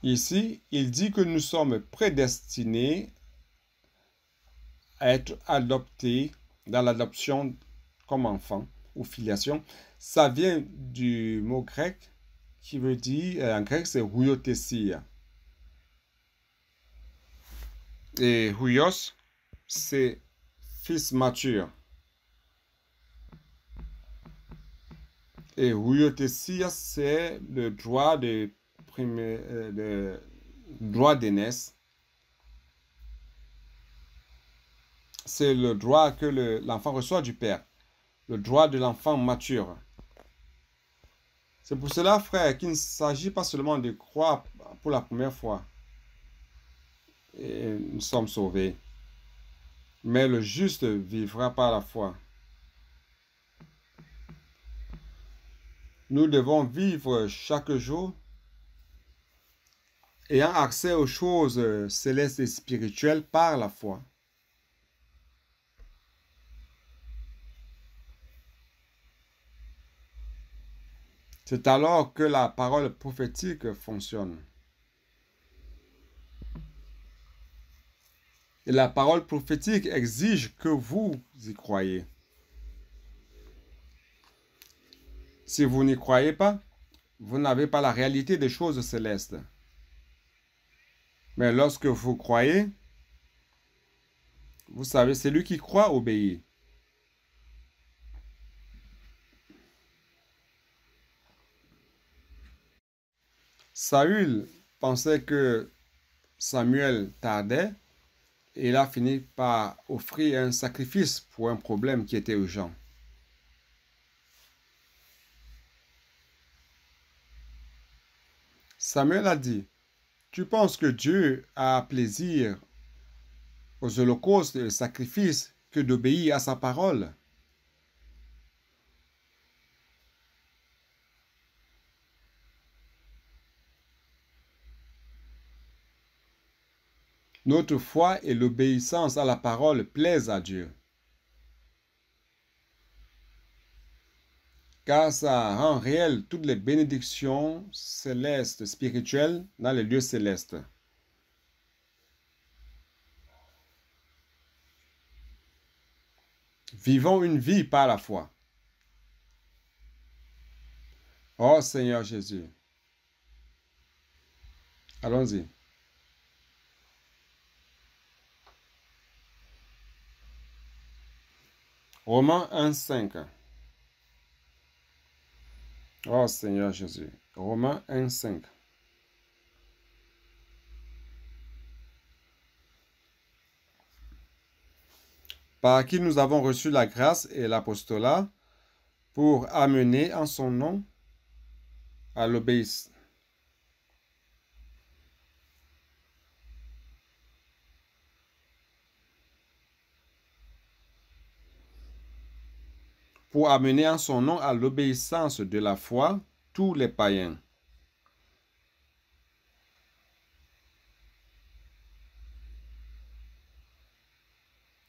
Ici, il dit que nous sommes prédestinés à être adoptés dans l'adoption comme enfants ou filiation. Ça vient du mot grec qui veut dire, en grec, c'est huiothesia. Et huios, c'est fils mature. Et huiothesia, c'est le droit de droit d'aînesse. C'est le droit que l'enfant reçoit du père. Le droit de l'enfant mature. C'est pour cela, frère, qu'il ne s'agit pas seulement de croire pour la première fois. Et nous sommes sauvés. Mais le juste vivra par la foi. Nous devons vivre chaque jour ayant accès aux choses célestes et spirituelles par la foi. C'est alors que la parole prophétique fonctionne. Et la parole prophétique exige que vous y croyez. Si vous n'y croyez pas, vous n'avez pas la réalité des choses célestes. Mais lorsque vous croyez, vous savez, celui qui croit obéit. Saül pensait que Samuel tardait et il a fini par offrir un sacrifice pour un problème qui était urgent. Samuel a dit, « Tu penses que Dieu a plaisir aux holocaustes et aux sacrifices que d'obéir à sa parole? » Notre foi et l'obéissance à la parole plaisent à Dieu. car ça rend réel toutes les bénédictions célestes, spirituelles, dans les lieux célestes. Vivons une vie par la foi. Oh Seigneur Jésus. Allons-y. Romains 1,5. Oh Seigneur Jésus. Romains 1,5. Par qui nous avons reçu la grâce et l'apostolat pour amener en son nom à l'obéissance. Pour amener en son nom à l'obéissance de la foi tous les païens.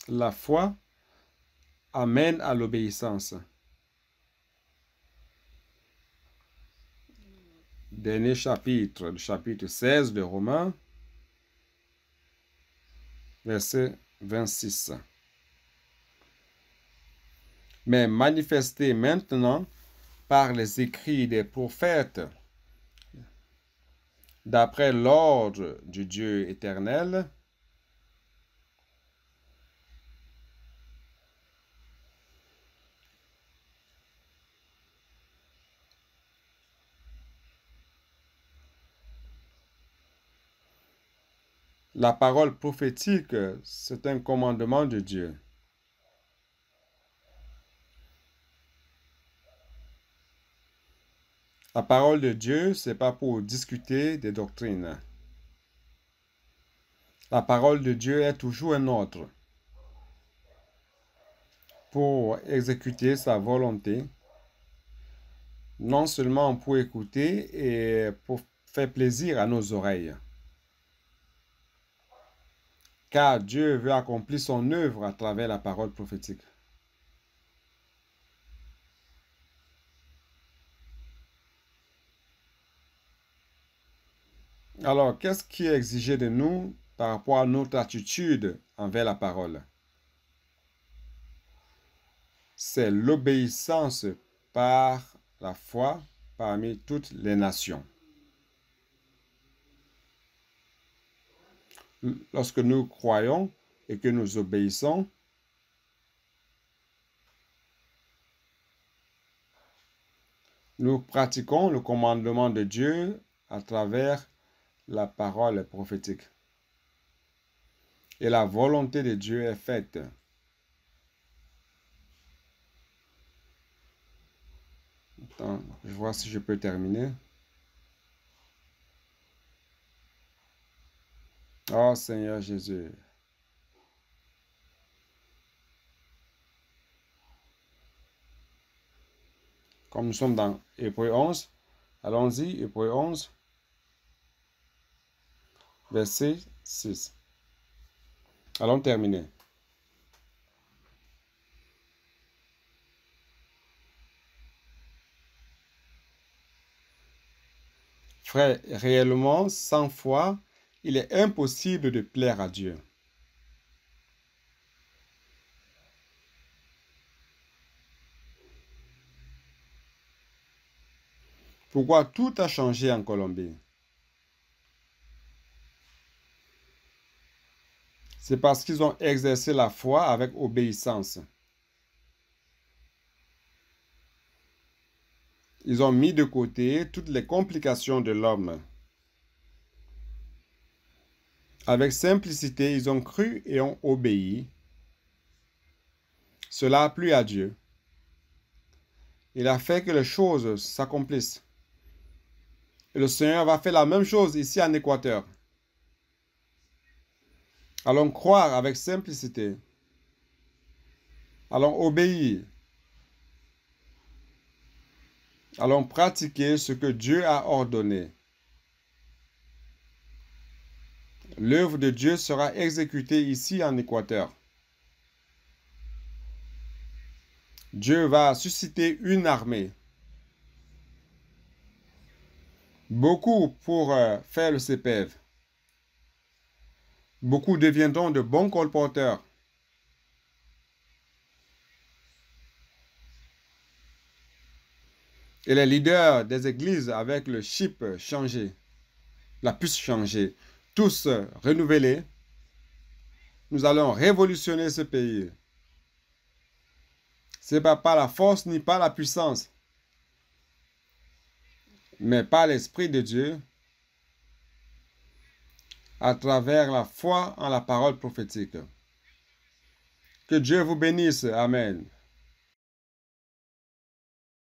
La foi amène à l'obéissance. Dernier chapitre, le chapitre 16 de Romains, verset 26. Mais manifesté maintenant par les écrits des prophètes, d'après l'ordre du Dieu éternel, la parole prophétique, c'est un commandement de Dieu. La parole de Dieu, ce n'est pas pour discuter des doctrines. La parole de Dieu est toujours un ordre pour exécuter sa volonté, non seulement pour écouter et pour faire plaisir à nos oreilles. Car Dieu veut accomplir son œuvre à travers la parole prophétique. Alors, qu'est-ce qui est exigé de nous par rapport à notre attitude envers la parole? C'est l'obéissance par la foi parmi toutes les nations. Lorsque nous croyons et que nous obéissons, nous pratiquons le commandement de Dieu à travers la parole prophétique. Et la volonté de Dieu est faite. Attends, je vois si je peux terminer. Oh Seigneur Jésus. Comme nous sommes dans Hébreux 11, allons-y, Hébreux 11, verset 6. Allons terminer. Frère, réellement, sans foi, il est impossible de plaire à Dieu. Pourquoi tout a changé en Colombie? C'est parce qu'ils ont exercé la foi avec obéissance. Ils ont mis de côté toutes les complications de l'homme. Avec simplicité, ils ont cru et ont obéi. Cela a plu à Dieu. Il a fait que les choses s'accomplissent. Et le Seigneur va faire la même chose ici en Équateur. Allons croire avec simplicité. Allons obéir. Allons pratiquer ce que Dieu a ordonné. L'œuvre de Dieu sera exécutée ici en Équateur. Dieu va susciter une armée Beaucoup pour faire le CPF. Beaucoup deviendront de bons colporteurs. Et les leaders des églises avec le chip changé, la puce changée, tous renouvelés, nous allons révolutionner ce pays. Ce n'est pas par la force ni par la puissance, mais par l'Esprit de Dieu, à travers la foi en la parole prophétique. Que Dieu vous bénisse. Amen.